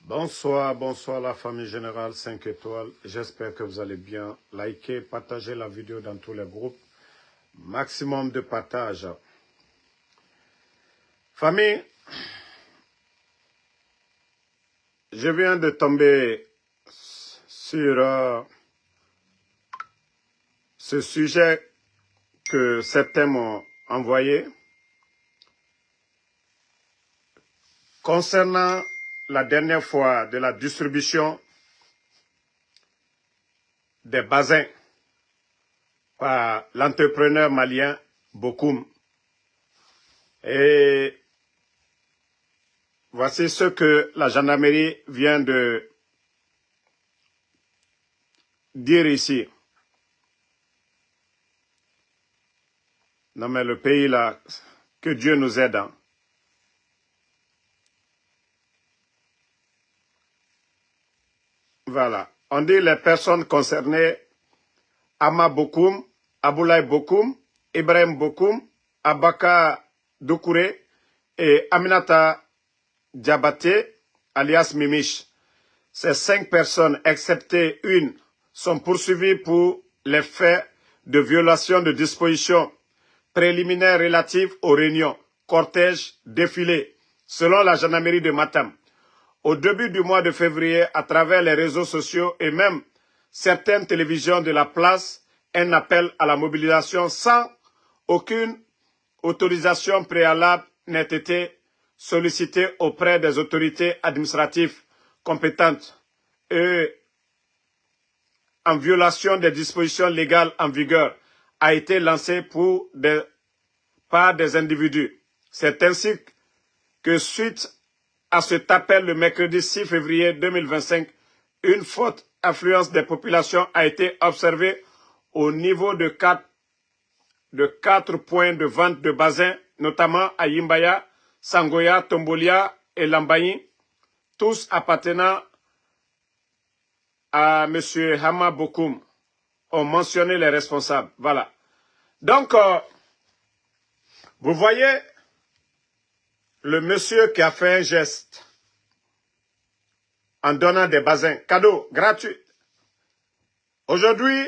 Bonsoir, bonsoir la famille générale 5 étoiles. J'espère que vous allez bien. Likez, partagez la vidéo dans tous les groupes. Maximum de partage. Famille, je viens de tomber sur ce sujet que certains m'ont envoyé concernant la dernière fois de la distribution des bassins par l'entrepreneur malien Bokoum. Et voici ce que la gendarmerie vient de dire ici. Non mais le pays là, que Dieu nous aide. Hein. Voilà. On dit les personnes concernées, Ama Bokoum, Aboulaye Bokoum, Ibrahim Bokoum, Abaka Doukouré et Aminata Diabaté, alias Mimiche. Ces 5 personnes, excepté une, sont poursuivies pour les faits de violation de dispositions préliminaires relatives aux réunions, cortèges, défilés, selon la gendarmerie de Matam. Au début du mois de février, à travers les réseaux sociaux et même certaines télévisions de la place, un appel à la mobilisation sans aucune autorisation préalable n'ait été sollicité auprès des autorités administratives compétentes et en violation des dispositions légales en vigueur a été lancé par des individus. C'est ainsi que suite à cet appel le mercredi 6 février 2025, une forte affluence des populations a été observée au niveau de 4 points de vente de bassins, notamment à Yimbaya, Sangoya, Tombolia et Lambaye, tous appartenant à M. Hama Bokoum, ont mentionné les responsables. Voilà. Donc, vous voyez le monsieur qui a fait un geste en donnant des bassins, cadeaux, gratuits. Aujourd'hui,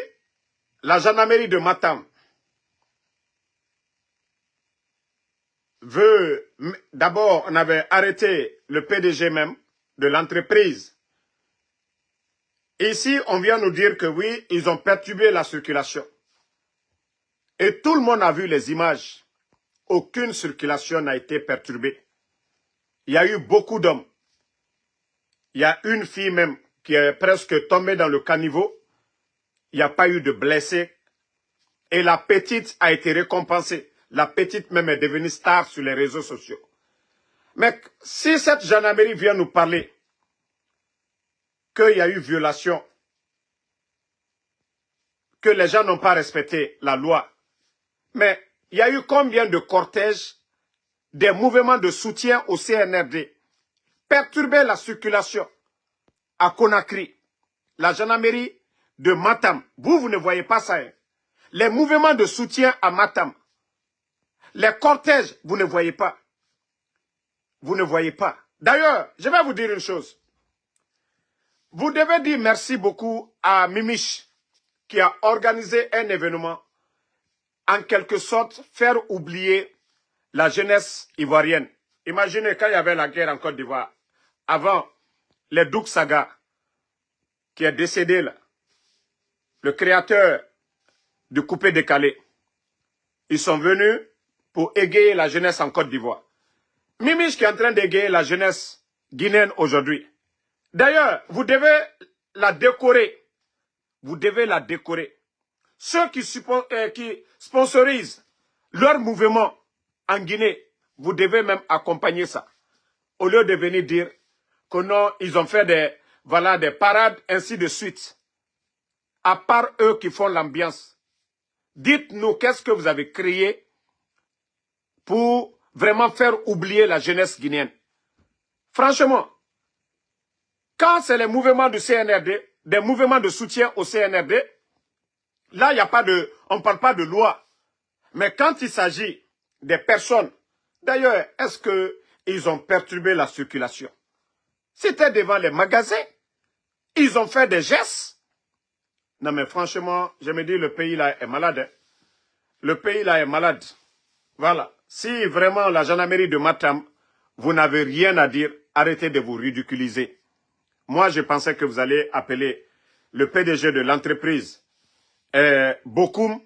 la gendarmerie de Matam veut, d'abord, on avait arrêté le PDG même de l'entreprise. Ici, on vient nous dire que oui, ils ont perturbé la circulation. Et tout le monde a vu les images. Aucune circulation n'a été perturbée. Il y a eu beaucoup d'hommes. Il y a une fille même qui est presque tombée dans le caniveau. Il n'y a pas eu de blessés. Et la petite a été récompensée. La petite même est devenue star sur les réseaux sociaux. Mais si cette gendarmerie vient nous parler qu'il y a eu violation, que les gens n'ont pas respecté la loi, mais il y a eu combien de cortèges, des mouvements de soutien au CNRD, perturber la circulation à Conakry, la gendarmerie de Matam. Vous ne voyez pas ça. Hein? Les mouvements de soutien à Matam, les cortèges, vous ne voyez pas. Vous ne voyez pas. D'ailleurs, je vais vous dire une chose. Vous devez dire merci beaucoup à Mimiche qui a organisé un événement, en quelque sorte, faire oublier la jeunesse ivoirienne. Imaginez quand il y avait la guerre en Côte d'Ivoire, avant les Douk Saga, qui est décédé là, le créateur du coupé-décalé. Ils sont venus pour égayer la jeunesse en Côte d'Ivoire. Mimiche qui est en train d'égayer la jeunesse guinéenne aujourd'hui. D'ailleurs, vous devez la décorer. Vous devez la décorer. Ceux qui sponsorisent leur mouvement en Guinée, vous devez même accompagner ça. Au lieu de venir dire que non, ils ont fait des parades, ainsi de suite. À part eux qui font l'ambiance. Dites-nous qu'est-ce que vous avez créé pour vraiment faire oublier la jeunesse guinéenne. Franchement, quand c'est les mouvements du CNRD, des mouvements de soutien au CNRD, là, on ne parle pas de loi. Mais quand il s'agit des personnes, d'ailleurs, est-ce qu'ils ont perturbé la circulation? C'était devant les magasins. Ils ont fait des gestes. Non mais franchement, je me dis le pays là est malade. Hein. Le pays là est malade. Voilà. Si vraiment la gendarmerie de Matam, vous n'avez rien à dire, arrêtez de vous ridiculiser. Moi, je pensais que vous allez appeler le PDG de l'entreprise, Bokoum,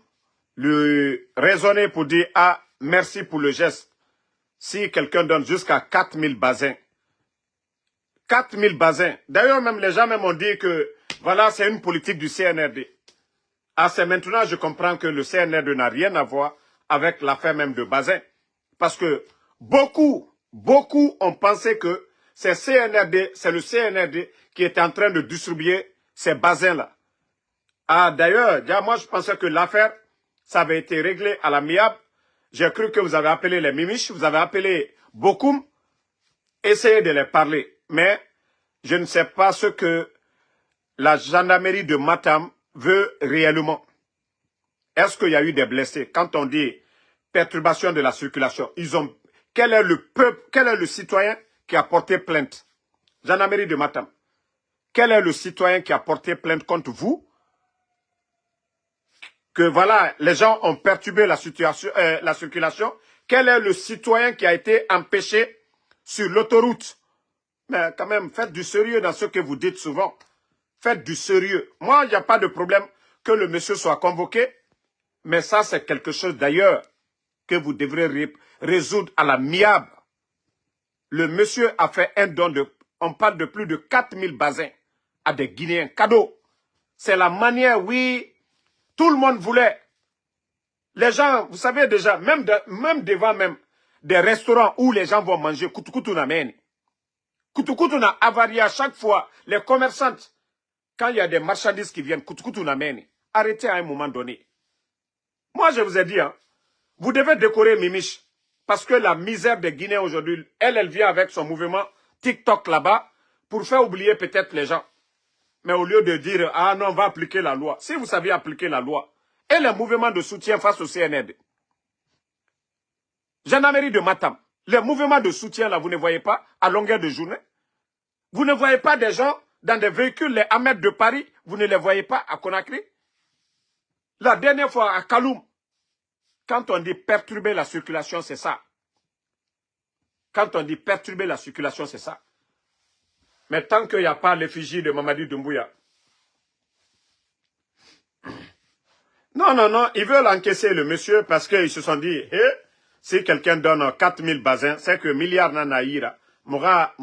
lui raisonner pour dire « Ah, merci pour le geste ». Si quelqu'un donne jusqu'à 4000 basins, 4000 basins. D'ailleurs, même les gens même ont dit que voilà, c'est une politique du CNRD. Ah, c'est maintenant je comprends que le CNRD n'a rien à voir avec l'affaire même de basins. Parce que beaucoup ont pensé que c'est le CNRD qui est en train de distribuer ces basins-là. Ah, d'ailleurs, moi je pensais que l'affaire, ça avait été réglé à l'amiable. J'ai cru que vous avez appelé les Mimiches, vous avez appelé Bokoum, essayez de les parler. Mais je ne sais pas ce que la gendarmerie de Matam veut réellement. Est-ce qu'il y a eu des blessés? Quand on dit perturbation de la circulation, quel est le peuple, quel est le citoyen qui a porté plainte? Gendarmerie de Matam. Quel est le citoyen qui a porté plainte contre vous? Que voilà, les gens ont perturbé la circulation. Quel est le citoyen qui a été empêché sur l'autoroute? Mais quand même, faites du sérieux dans ce que vous dites souvent. Faites du sérieux. Moi, il n'y a pas de problème que le monsieur soit convoqué. Mais ça, c'est quelque chose d'ailleurs que vous devrez résoudre à l'amiable. Le monsieur a fait un don de, on parle de plus de 4000 basins à des Guinéens. Cadeau. C'est la manière, oui, tout le monde voulait. Les gens, vous savez déjà, même devant même des restaurants où les gens vont manger, Kutukutu Nameni. Kutukutu na avarie à chaque fois, les commerçantes, quand il y a des marchandises qui viennent, Kutukutu Nameni, arrêtez à un moment donné. Moi, je vous ai dit, hein, vous devez décorer Mimiche. Parce que la misère des Guinéens aujourd'hui, elle vient avec son mouvement TikTok là-bas pour faire oublier peut-être les gens. Mais au lieu de dire, ah non, on va appliquer la loi. Si vous saviez appliquer la loi, et les mouvements de soutien face au CNRD. Gendarmerie de Matam, les mouvements de soutien là, vous ne voyez pas à longueur de journée. Vous ne voyez pas des gens dans des véhicules, les Ahmed de Paris, vous ne les voyez pas à Conakry. La dernière fois à Kaloum, quand on dit perturber la circulation, c'est ça. Quand on dit perturber la circulation, c'est ça. Mais tant qu'il n'y a pas l'effigie de Mamadi Doumbouya. Non, non, non, ils veulent encaisser le monsieur parce qu'ils se sont dit, hey, si quelqu'un donne 4000 basins, c'est que milliard nanaïra. Moura,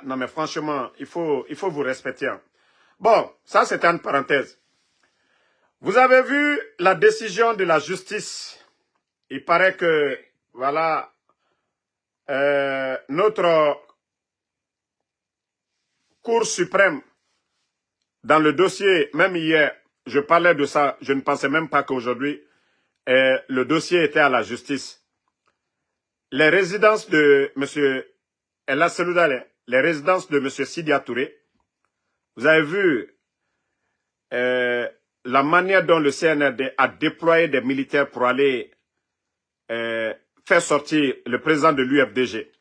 non mais franchement, il faut vous respecter. Hein. Bon, ça c'était une parenthèse. Vous avez vu la décision de la justice. Il paraît que, voilà, notre Cour suprême, dans le dossier, même hier, je parlais de ça, je ne pensais même pas qu'aujourd'hui, le dossier était à la justice. Les résidences de M. Ella Seloudalé, les résidences de M. Sidia Touré, vous avez vu la manière dont le CNRD a déployé des militaires pour aller faire sortir le président de l'UFDG,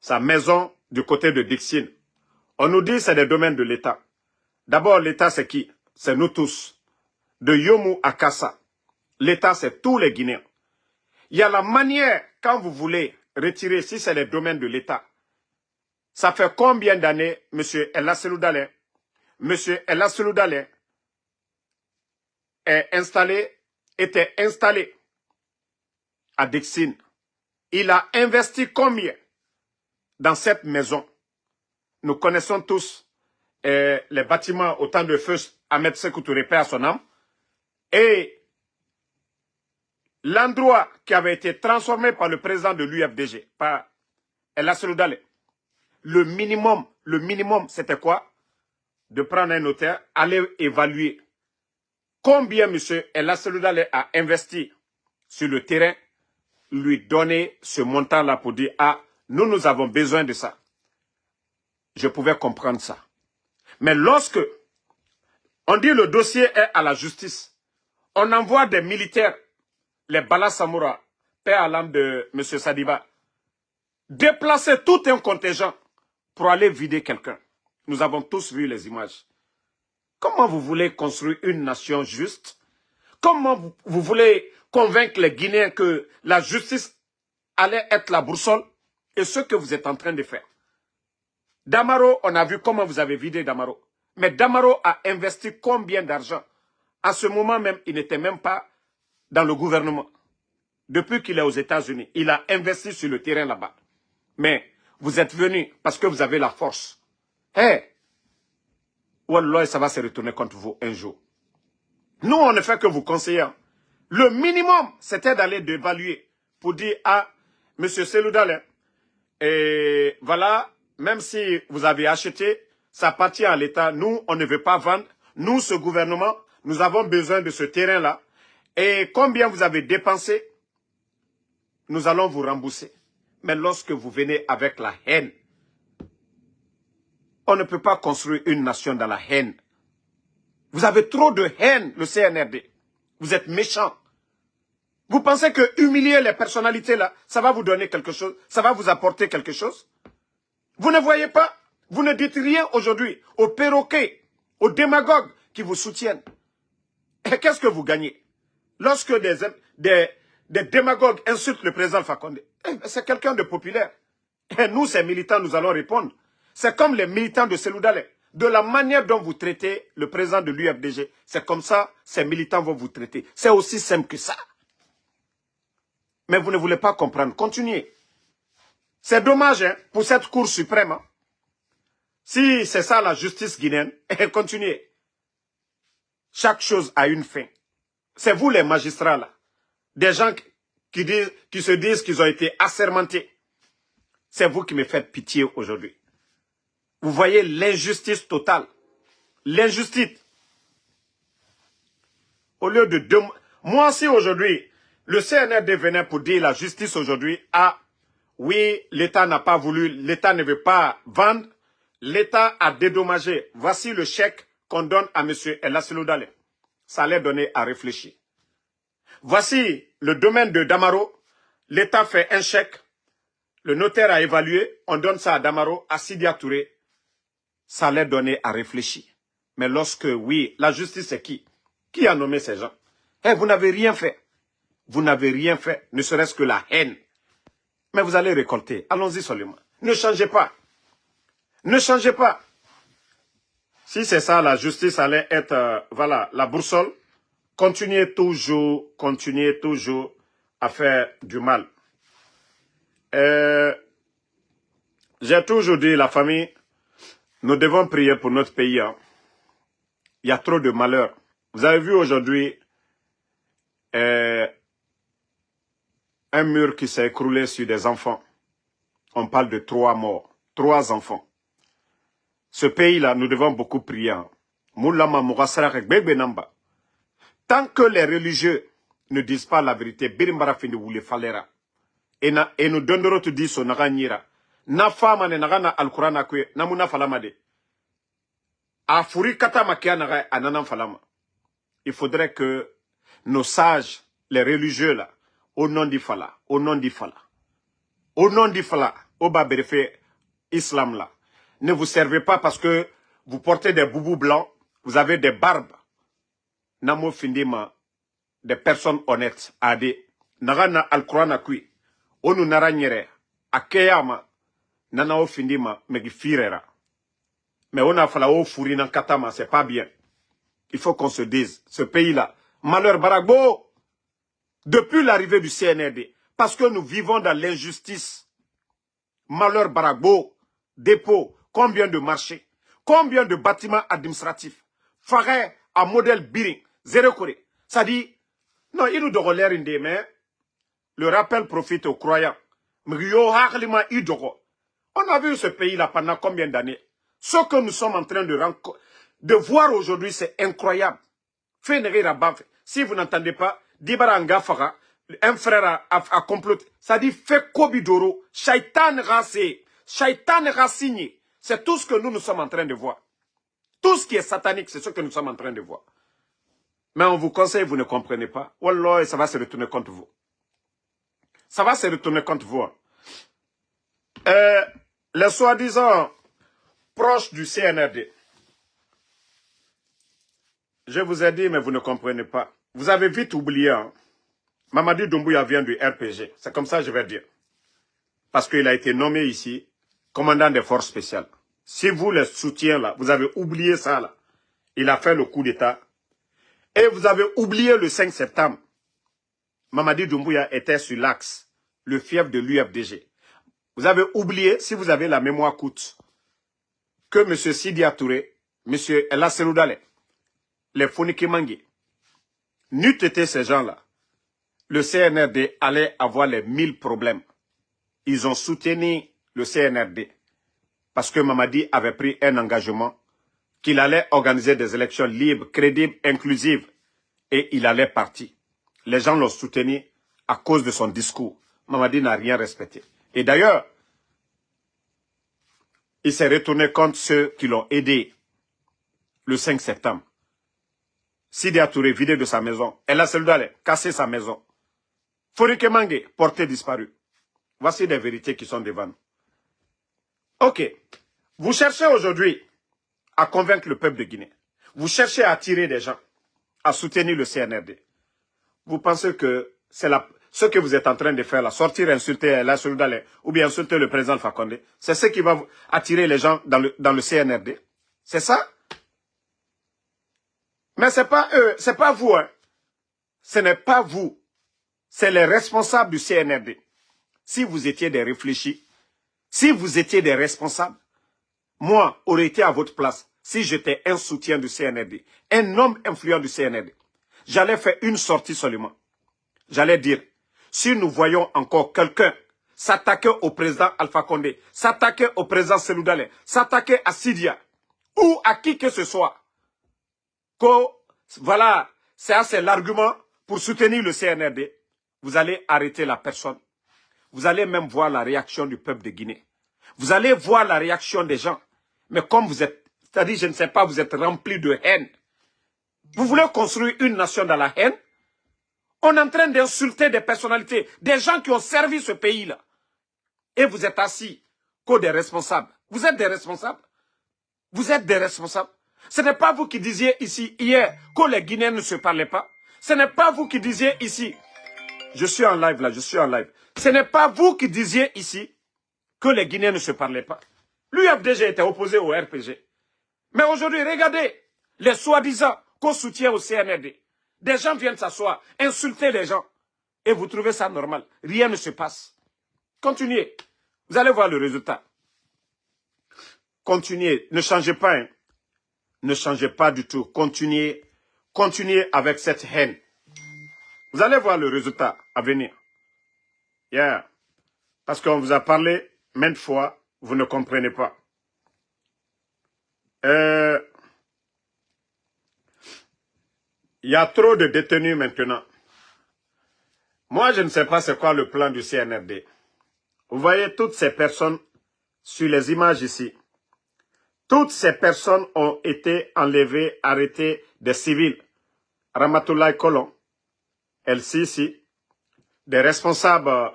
sa maison du côté de Dixine. On nous dit que c'est des domaines de l'État. D'abord, l'État, c'est qui? C'est nous tous. De Yomu à Kassa. L'État, c'est tous les Guinéens. Il y a la manière, quand vous voulez retirer, si c'est les domaines de l'État, ça fait combien d'années, M. Ella Seloudalé, était installé à Dixine. Il a investi combien dans cette maison? Nous connaissons tous les bâtiments au temps de feu Ahmed Sékou Touré, paix à son âme. Et l'endroit qui avait été transformé par le président de l'UFDG, par Ella Seloudalé, le minimum, c'était quoi? De prendre un notaire, aller évaluer combien M. Ella Seloudalé a investi sur le terrain, lui donner ce montant-là pour dire, ah, nous avons besoin de ça. Je pouvais comprendre ça. Mais lorsque on dit le dossier est à la justice, on envoie des militaires, les Bala Samoura, paix à l'âme de M. Sadiba, déplacer tout un contingent pour aller vider quelqu'un. Nous avons tous vu les images. Comment vous voulez construire une nation juste? Comment vous voulez convaincre les Guinéens que la justice allait être la boussole? Et ce que vous êtes en train de faire. Damaro, on a vu comment vous avez vidé Damaro. Mais Damaro a investi combien d'argent? À ce moment même, il n'était même pas dans le gouvernement. Depuis qu'il est aux États-Unis, il a investi sur le terrain là-bas. Mais vous êtes venus parce que vous avez la force. Wallah, ça va se retourner contre vous un jour. Nous, on ne fait que vous conseiller. Le minimum, c'était d'aller d'évaluer pour dire à M. Seloudalé, et voilà, même si vous avez acheté, ça appartient à l'État. Nous, on ne veut pas vendre. Nous, ce gouvernement, nous avons besoin de ce terrain-là. Et combien vous avez dépensé, nous allons vous rembourser. Mais lorsque vous venez avec la haine, on ne peut pas construire une nation dans la haine. Vous avez trop de haine, le CNRD. Vous êtes méchants. Vous pensez que humilier les personnalités là, ça va vous donner quelque chose, ça va vous apporter quelque chose? Vous ne voyez pas? Vous ne dites rien aujourd'hui aux perroquets, aux démagogues qui vous soutiennent. Et qu'est-ce que vous gagnez? Lorsque des démagogues insultent le président Alpha Condé, c'est quelqu'un de populaire. Et nous, ces militants, nous allons répondre. C'est comme les militants de Seloudalé. De la manière dont vous traitez le président de l'UFDG, c'est comme ça, ces militants vont vous traiter. C'est aussi simple que ça. Mais vous ne voulez pas comprendre. Continuez. C'est dommage hein, pour cette Cour suprême. Hein. Si c'est ça la justice guinéenne, continuez. Chaque chose a une fin. C'est vous les magistrats là. Des gens qui se disent qu'ils ont été assermentés. C'est vous qui me faites pitié aujourd'hui. Vous voyez l'injustice totale. L'injustice. Au lieu de... Moi aussi aujourd'hui, le CNRD venait pour dire la justice aujourd'hui. Ah, oui, l'État n'a pas voulu, l'État ne veut pas vendre. L'État a dédommagé. Voici le chèque qu'on donne à M. Ella Seloudalé. Ça allait donner à réfléchir. Voici le domaine de Damaro. L'État fait un chèque. Le notaire a évalué. On donne ça à Damaro, à Sidia Touré. Ça allait donner à réfléchir. Mais lorsque, oui, la justice c'est qui? Qui a nommé ces gens? Vous n'avez rien fait. Vous n'avez rien fait, ne serait-ce que la haine. Mais vous allez récolter. Allons-y seulement. Ne changez pas. Ne changez pas. Si c'est ça, la justice allait être, voilà, la boussole. Continuez toujours à faire du mal. J'ai toujours dit, la famille, nous devons prier pour notre pays. Hein. Il y a trop de malheur. Vous avez vu aujourd'hui un mur qui s'est écroulé sur des enfants. On parle de 3 morts, 3 enfants. Ce pays-là, nous devons beaucoup prier. Hein. Tant que les religieux ne disent pas la vérité, et nous donnerons te dire son naganyira. Na fama ne nagana al-Qur'an akwe, namuna falamade. A furi kata makia naga ananan falama. Il faudrait que nos sages, les religieux là, au nom d'Ifala, au nom d'Ifala, au nom d'Ifala, au Baberefe Islam là, ne vous servez pas parce que vous portez des boubous blancs, vous avez des barbes. Namo findima, des personnes honnêtes, ade, nagana al-Qur'an akwe. Onu naranyere, akeyama, nana o findima, megi firera. Mais on a fallu fourrir dans Katama, c'est pas bien. Il faut qu'on se dise, ce pays-là, malheur Baragbo, depuis l'arrivée du CNRD, parce que nous vivons dans l'injustice, malheur Baragbo, dépôt, combien de marchés, combien de bâtiments administratifs, Faré à modèle Biring, zéro Corée. Ça dit, non, il nous doit l'air une des mains. Le rappel profite aux croyants. On a vu ce pays-là pendant combien d'années? Ce que nous sommes en train de voir aujourd'hui, c'est incroyable. Si vous n'entendez pas, Dibara Ngafara, un frère a comploté. Ça dit, fait Kobidoro, Shaitan Rassé, Shaitan Rassigné. C'est tout ce que nous sommes en train de voir. Tout ce qui est satanique, c'est ce que nous sommes en train de voir. Mais on vous conseille, vous ne comprenez pas. Wallah, ça va se retourner contre vous. Ça va se retourner contre vous. Les soi-disant proches du CNRD. Je vous ai dit, mais vous ne comprenez pas. Vous avez vite oublié, hein. Mamadi Doumbouya vient du RPG. C'est comme ça que je vais dire. Parce qu'il a été nommé ici commandant des forces spéciales. Si vous le soutiens là, vous avez oublié ça là. Il a fait le coup d'État. Et vous avez oublié le 5 septembre. Mamadi Doumbouya était sur l'axe, le fief de l'UFDG. Vous avez oublié, si vous avez la mémoire courte, que M. Sidia Touré, M. Ella Seloudale, les Foniki Mangi, n'eût été ces gens-là, le CNRD allait avoir les 1000 problèmes. Ils ont soutenu le CNRD parce que Mamadi avait pris un engagement qu'il allait organiser des élections libres, crédibles, inclusives et il allait partir. Les gens l'ont soutenu à cause de son discours. Mamadi n'a rien respecté. Et d'ailleurs, il s'est retourné contre ceux qui l'ont aidé le 5 septembre. Sidia Touré vidé de sa maison. Ella Seloudale cassé sa maison. Foniki Mangi porté disparu. Voici des vérités qui sont devant nous. Ok. Vous cherchez aujourd'hui à convaincre le peuple de Guinée. Vous cherchez à attirer des gens, à soutenir le CNRD. Vous pensez que c'est ce que vous êtes en train de faire, là, sortir, insulter la Seloudale ou bien insulter le président Alpha Condé, c'est ce qui va attirer les gens dans le CNRD. C'est ça? Mais c'est pas eux, c'est pas vous. Hein. Ce n'est pas vous. C'est les responsables du CNRD. Si vous étiez des réfléchis, si vous étiez des responsables, moi, aurais été à votre place, si j'étais un soutien du CNRD, un homme influent du CNRD, j'allais faire une sortie seulement. J'allais dire, si nous voyons encore quelqu'un s'attaquer au président Alpha Condé, s'attaquer au président Seloudale, s'attaquer à Sidia, ou à qui que ce soit, que, voilà, c'est l'argument pour soutenir le CNRD, vous allez arrêter la personne. Vous allez même voir la réaction du peuple de Guinée. Vous allez voir la réaction des gens. Mais comme vous êtes, c'est-à-dire, je ne sais pas, vous êtes remplis de haine. Vous voulez construire une nation dans la haine? On est en train d'insulter des personnalités, des gens qui ont servi ce pays-là. Et vous êtes assis comme des responsables. Vous êtes des responsables. Vous êtes des responsables. Ce n'est pas vous qui disiez ici, hier, que les Guinéens ne se parlaient pas. Ce n'est pas vous qui disiez ici. Je suis en live là, je suis en live. Ce n'est pas vous qui disiez ici que les Guinéens ne se parlaient pas. L'UFDG était opposé au RPG. Mais aujourd'hui, regardez les soi-disant qu'on soutient au CNRD. Des gens viennent s'asseoir, insulter les gens. Et vous trouvez ça normal. Rien ne se passe. Continuez. Vous allez voir le résultat. Continuez. Ne changez pas. Hein. Ne changez pas du tout. Continuez. Continuez avec cette haine. Vous allez voir le résultat à venir. Yeah. Parce qu'on vous a parlé maintes fois, vous ne comprenez pas. Il y a trop de détenus maintenant. Moi, je ne sais pas c'est quoi le plan du CNRD. Vous voyez toutes ces personnes sur les images ici. Toutes ces personnes ont été enlevées, arrêtées des civils. Ramatoulaye Kolon, El Sisi, des responsables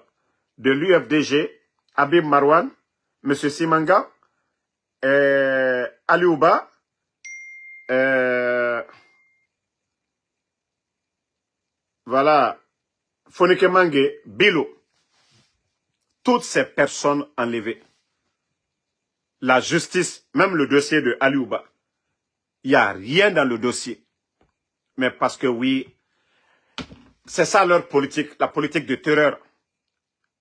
de l'UFDG, Habib Marwan, M. Simanga, Ali Ouba, voilà, Foniki Mangi, Bilo. Toutes ces personnes enlevées. La justice, même le dossier de Ali Ouba. Il n'y a rien dans le dossier. Mais parce que oui, c'est ça leur politique, la politique de terreur.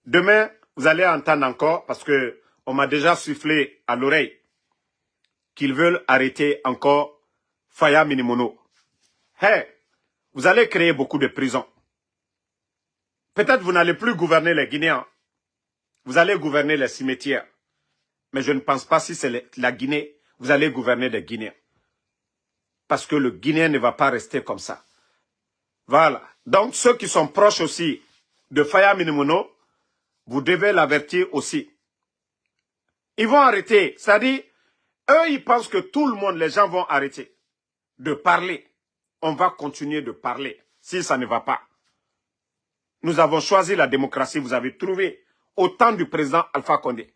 Demain, vous allez entendre encore, parce que on m'a déjà soufflé à l'oreille, qu'ils veulent arrêter encore Faya Minimono. Hey, vous allez créer beaucoup de prisons. Peut-être vous n'allez plus gouverner les Guinéens. Vous allez gouverner les cimetières. Mais je ne pense pas si c'est la Guinée, vous allez gouverner des Guinéens. Parce que le Guinéen ne va pas rester comme ça. Voilà. Donc ceux qui sont proches aussi de Faya Minimono, vous devez l'avertir aussi. Ils vont arrêter. C'est-à-dire, eux, ils pensent que tout le monde, les gens vont arrêter de parler. On va continuer de parler si ça ne va pas. Nous avons choisi la démocratie. Vous avez trouvé au temps du président Alpha Condé.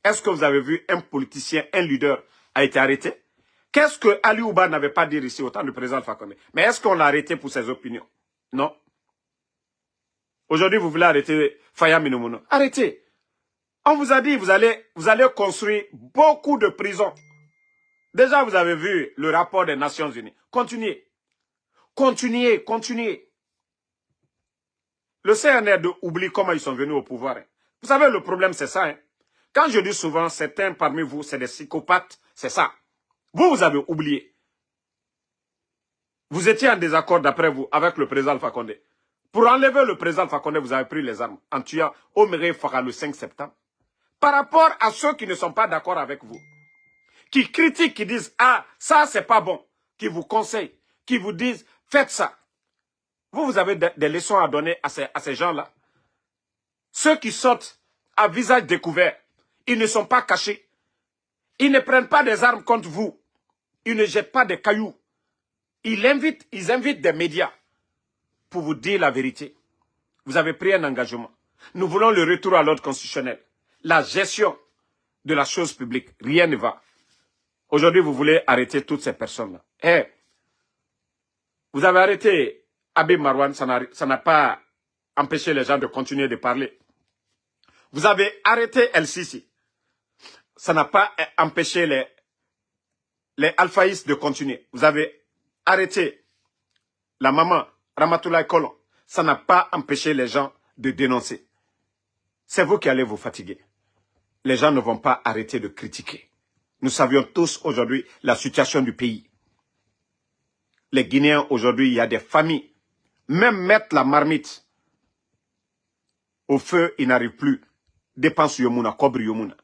Est-ce que vous avez vu un politicien, un leader a été arrêté. Qu'est-ce que Ali Ouba n'avait pas dit ici au temps du président Alpha Condé? Mais est-ce qu'on l'a arrêté pour ses opinions? Non. Aujourd'hui, vous voulez arrêter Faya Minoumouna. Arrêtez. On vous a dit, vous allez construire beaucoup de prisons. Déjà, vous avez vu le rapport des Nations Unies. Continuez. Continuez, continuez. Le CNRD oublie comment ils sont venus au pouvoir. Vous savez, le problème, c'est ça. Quand je dis souvent, certains parmi vous, c'est des psychopathes, c'est ça. Vous avez oublié. Vous étiez en désaccord, d'après vous, avec le président Alpha Condé. Pour enlever le président Alpha Condé, vous avez pris les armes en tuant Omere Fara le 5 septembre. Par rapport à ceux qui ne sont pas d'accord avec vous, qui critiquent, qui disent « Ah, ça, c'est pas bon », qui vous conseillent, qui vous disent « Faites ça ». Vous avez des leçons à donner à ces gens-là. Ceux qui sortent à visage découvert, ils ne sont pas cachés. Ils ne prennent pas des armes contre vous. Ils ne jettent pas des cailloux. Ils invitent des médias pour vous dire la vérité. Vous avez pris un engagement. Nous voulons le retour à l'ordre constitutionnel. La gestion de la chose publique. Rien ne va. Aujourd'hui, vous voulez arrêter toutes ces personnes-là. Vous avez arrêté Habib Marwan, ça n'a pas empêché les gens de continuer de parler. Vous avez arrêté El Sisi. Ça n'a pas empêché les alphaïstes de continuer. Vous avez arrêté la maman Ramatoulaye Kolon. Ça n'a pas empêché les gens de dénoncer. C'est vous qui allez vous fatiguer. Les gens ne vont pas arrêter de critiquer. Nous savions tous aujourd'hui la situation du pays. Les Guinéens aujourd'hui, il y a des familles. Même mettre la marmite au feu, ils n'arrivent plus. Dépense Yomuna, Kobri Yomuna.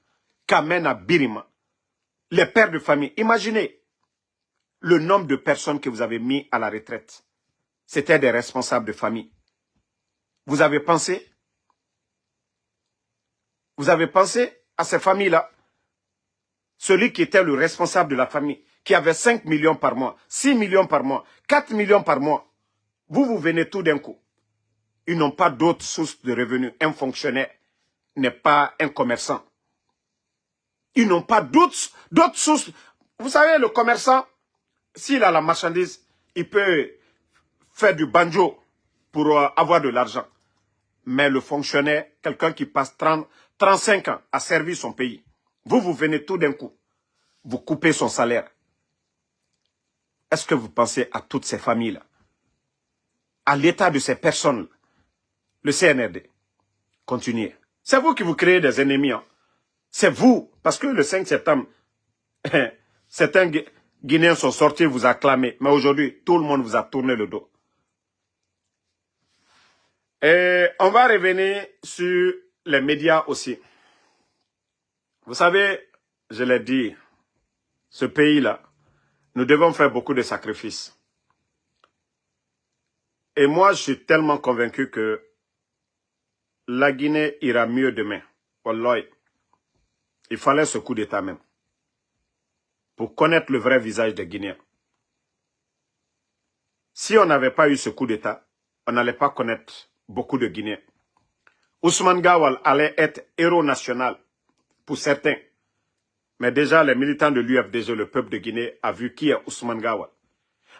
Kamena Birima. Les pères de famille. Imaginez le nombre de personnes que vous avez mis à la retraite. C'était des responsables de famille. Vous avez pensé? Vous avez pensé à ces familles-là? Celui qui était le responsable de la famille, qui avait 5 millions par mois, 6 millions par mois, 4 millions par mois. Vous venez tout d'un coup. Ils n'ont pas d'autres sources de revenus. Un fonctionnaire n'est pas un commerçant. Ils n'ont pas d'autres sources. Vous savez, le commerçant, s'il a la marchandise, il peut faire du banjo pour avoir de l'argent. Mais le fonctionnaire, quelqu'un qui passe 35 ans à servir son pays, vous venez tout d'un coup, vous coupez son salaire. Est-ce que vous pensez à toutes ces familles-là? À l'état de ces personnes-là? Le CNRD, continuez. C'est vous qui vous créez des ennemis. Hein. C'est vous. Parce que le 5 septembre, certains Guinéens sont sortis vous acclamer. Mais aujourd'hui, tout le monde vous a tourné le dos. Et on va revenir sur les médias aussi. Vous savez, je l'ai dit, ce pays-là, nous devons faire beaucoup de sacrifices. Et moi, je suis tellement convaincu que la Guinée ira mieux demain. Wallahi. Il fallait ce coup d'État même. Pour connaître le vrai visage des Guinéens. Si on n'avait pas eu ce coup d'État, on n'allait pas connaître beaucoup de Guinéens. Ousmane Gawal allait être héros national pour certains. Mais déjà, les militants de l'UFDG, le peuple de Guinée, a vu qui est Ousmane Gawal.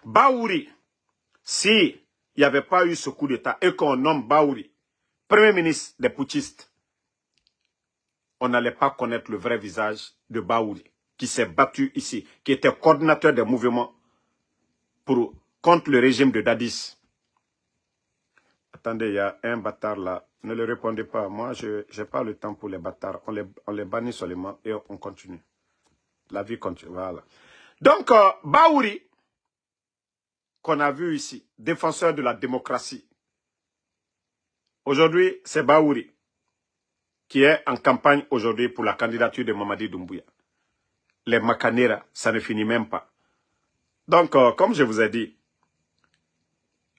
Baouri, si il n'y avait pas eu ce coup d'État et qu'on nomme Baouri Premier ministre des putschistes, on n'allait pas connaître le vrai visage de Baouri, qui s'est battu ici, qui était coordinateur des mouvements contre le régime de Dadis. Attendez, il y a un bâtard là. Ne le répondez pas. Moi, je n'ai pas le temps pour les bâtards. On les bannit seulement et on continue. La vie continue. Voilà. Donc, Baouri, qu'on a vu ici, défenseur de la démocratie. Aujourd'hui, c'est Baouri qui est en campagne aujourd'hui pour la candidature de Mamadi Doumbouya. Les Makanera, ça ne finit même pas. Donc, comme je vous ai dit,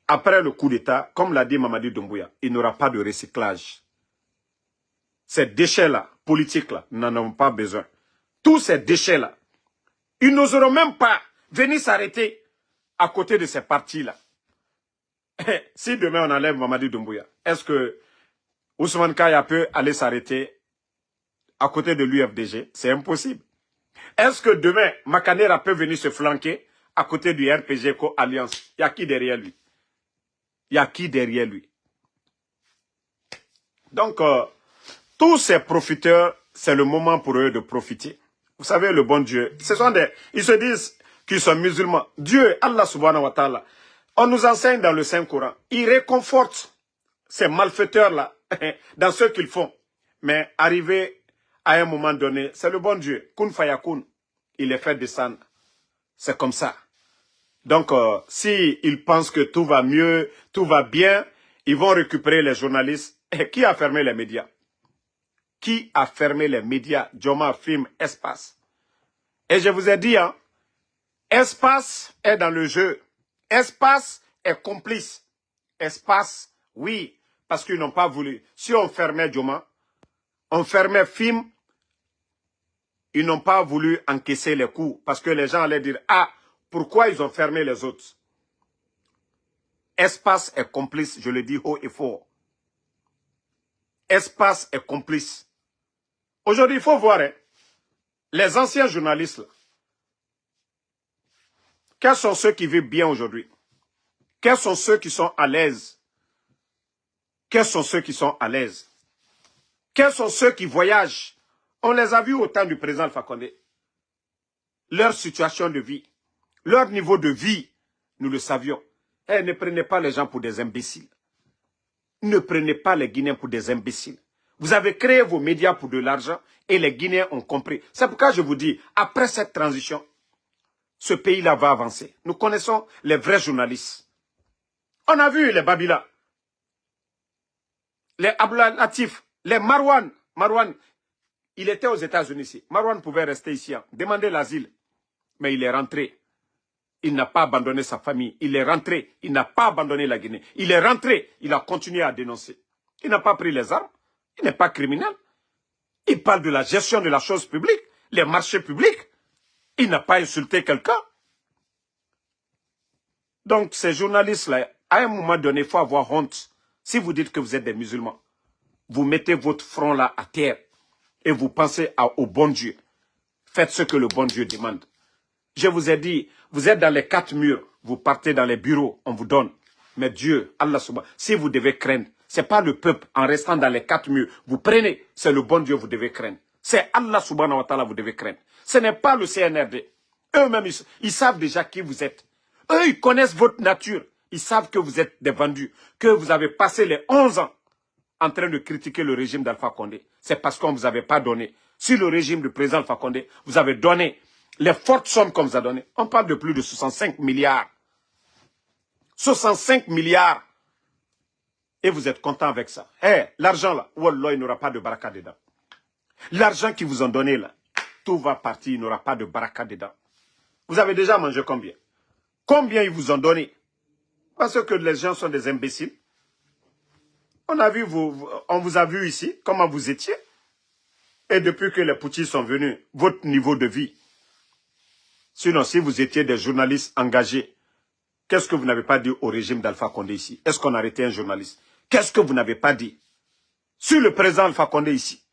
après le coup d'État, comme l'a dit Mamadi Doumbouya, il n'y aura pas de recyclage. Ces déchets-là, politiques-là, n'en ont pas besoin. Tous ces déchets-là, ils n'oseront même pas venir s'arrêter à côté de ces partis-là. Si demain on enlève Mamadi Doumbouya, est-ce que Ousmane Kaya peut aller s'arrêter à côté de l'UFDG? C'est impossible. Est-ce que demain, Makanera peut venir se flanquer à côté du RPG Alliance? Il y a qui derrière lui? Il y a qui derrière lui? Donc, tous ces profiteurs, c'est le moment pour eux de profiter. Vous savez, le bon Dieu, ils se disent qu'ils sont musulmans. Dieu, Allah subhanahu wa ta'ala, on nous enseigne dans le Saint-Coran, il réconforte ces malfaiteurs-là dans ce qu'ils font. Mais arrivé à un moment donné, c'est le bon Dieu, kun fayakun, il les fait descendre. C'est comme ça. Donc, s'ils pensent que tout va mieux, tout va bien, ils vont récupérer les journalistes. Et qui a fermé les médias? Qui a fermé les médias? Joma Film, Espace. Et je vous ai dit, hein, Espace est dans le jeu. Espace est complice. Espace, oui, parce qu'ils n'ont pas voulu. Si on fermait Joma, on fermait Film, ils n'ont pas voulu encaisser les coups. Parce que les gens allaient dire, ah, pourquoi ils ont fermé les autres? Espace est complice, je le dis haut et fort. Espace est complice. Aujourd'hui, il faut voir, hein, les anciens journalistes, là, quels sont ceux qui vivent bien aujourd'hui? Quels sont ceux qui sont à l'aise? Quels sont ceux qui sont à l'aise? Quels sont ceux qui voyagent? On les a vus au temps du président Alpha Condé. Leur situation de vie, leur niveau de vie, nous le savions. Eh, ne prenez pas les gens pour des imbéciles. Ne prenez pas les Guinéens pour des imbéciles. Vous avez créé vos médias pour de l'argent et les Guinéens ont compris. C'est pourquoi je vous dis, après cette transition, ce pays-là va avancer. Nous connaissons les vrais journalistes. On a vu les Babila, les Abdullah Latif, les Marwan. Marwan, il était aux États-Unis ici. Marwan pouvait rester ici, hein, demander l'asile. Mais il est rentré. Il n'a pas abandonné sa famille. Il est rentré. Il n'a pas abandonné la Guinée. Il est rentré. Il a continué à dénoncer. Il n'a pas pris les armes. Il n'est pas criminel. Il parle de la gestion de la chose publique, les marchés publics. Il n'a pas insulté quelqu'un. Donc, ces journalistes-là, à un moment donné, il faut avoir honte. Si vous dites que vous êtes des musulmans, vous mettez votre front là à terre et vous pensez au bon Dieu. Faites ce que le bon Dieu demande. Je vous ai dit, vous êtes dans les 4 murs, vous partez dans les bureaux, on vous donne. Mais Dieu, Allah subhanahu, si vous devez craindre, ce n'est pas le peuple en restant dans les 4 murs. Vous prenez, c'est le bon Dieu vous devez craindre. C'est Allah subhanahu wa ta'ala vous devez craindre. Ce n'est pas le CNRD. Eux-mêmes, ils savent déjà qui vous êtes. Eux, ils connaissent votre nature. Ils savent que vous êtes des vendus, que vous avez passé les 11 ans en train de critiquer le régime d'Alpha Condé. C'est parce qu'on ne vous avait pas donné. Si le régime du président Alpha Condé vous avez donné les fortes sommes qu'on vous a données, on parle de plus de 65 milliards. 65 milliards. Et vous êtes content avec ça. L'argent là, wallah, il n'aura pas de baraka dedans. L'argent qu'ils vous ont donné là, tout va partir, il n'aura pas de baraka dedans. Vous avez déjà mangé combien? Combien ils vous ont donné? Parce que les gens sont des imbéciles. On vous a vu ici, comment vous étiez. Et depuis que les Poutis sont venus, votre niveau de vie. Sinon, si vous étiez des journalistes engagés, qu'est-ce que vous n'avez pas dit au régime d'Alpha Condé ici? Est-ce qu'on a arrêté un journaliste? Qu'est-ce que vous n'avez pas dit sur le président Alpha Condé ici?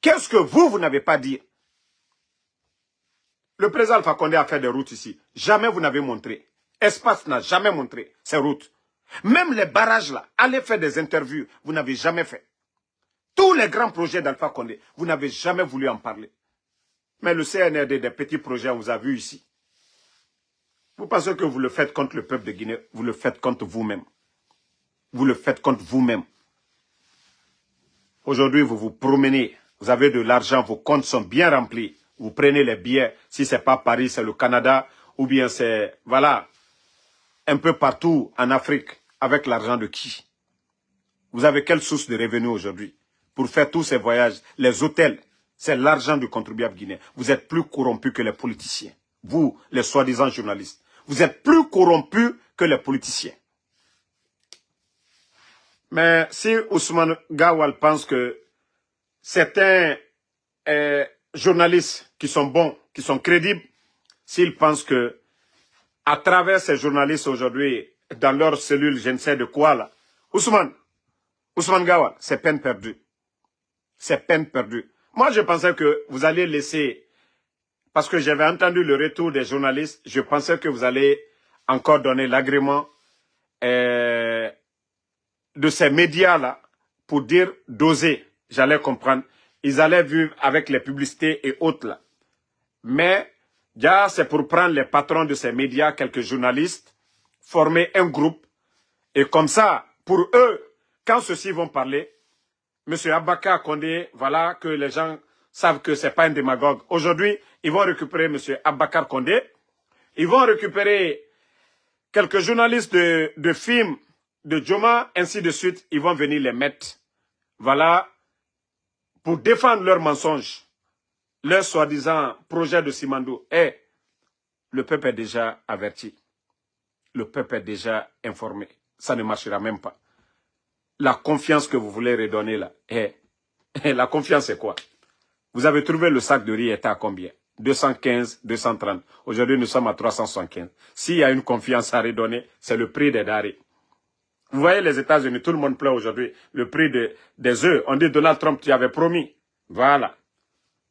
Qu'est-ce que vous n'avez pas dit? Le président Alpha Condé a fait des routes ici. Jamais vous n'avez montré. Espace n'a jamais montré ces routes. Même les barrages là, allez faire des interviews, vous n'avez jamais fait. Tous les grands projets d'Alpha Condé, vous n'avez jamais voulu en parler. Mais le CNRD, des petits projets, on vous a vu ici. Vous pensez que vous le faites contre le peuple de Guinée, vous le faites contre vous-même. Vous le faites contre vous-même. Aujourd'hui, vous vous promenez, vous avez de l'argent, vos comptes sont bien remplis. Vous prenez les billets, si ce n'est pas Paris, c'est le Canada, ou bien c'est, voilà, un peu partout en Afrique, avec l'argent de qui? Vous avez quelle source de revenus aujourd'hui? Pour faire tous ces voyages, les hôtels, c'est l'argent du contribuable guinéen. Vous êtes plus corrompus que les politiciens. Vous, les soi-disant journalistes. Vous êtes plus corrompus que les politiciens. Mais si Ousmane Gawal pense que certains journalistes qui sont bons, qui sont crédibles, s'ils pensent que à travers ces journalistes aujourd'hui, dans leur cellule, je ne sais de quoi là, Ousmane Gawal, c'est peine perdue. C'est peine perdue. Moi, je pensais que vous alliez laisser parce que j'avais entendu le retour des journalistes, je pensais que vous allez encore donner l'agrément de ces médias-là pour dire d'oser. J'allais comprendre. Ils allaient vivre avec les publicités et autres là. Mais, déjà, c'est pour prendre les patrons de ces médias, quelques journalistes, former un groupe. Et comme ça, pour eux, quand ceux-ci vont parler, M. Abakar Condé, voilà que les gens savent que ce n'est pas un démagogue. Aujourd'hui, ils vont récupérer M. Abakar Condé. Ils vont récupérer quelques journalistes de films de Joma, ainsi de suite. Ils vont venir les mettre, voilà, pour défendre leurs mensonges, leur soi-disant projet de Simandou. Eh, le peuple est déjà averti. Le peuple est déjà informé. Ça ne marchera même pas. La confiance que vous voulez redonner là, la confiance c'est quoi? Vous avez trouvé le sac de riz était à combien? 215, 230. Aujourd'hui, nous sommes à 375. S'il y a une confiance à redonner, c'est le prix des denrées. Vous voyez les États-Unis, tout le monde pleure aujourd'hui. Le prix des œufs. On dit Donald Trump, tu avais promis. Voilà.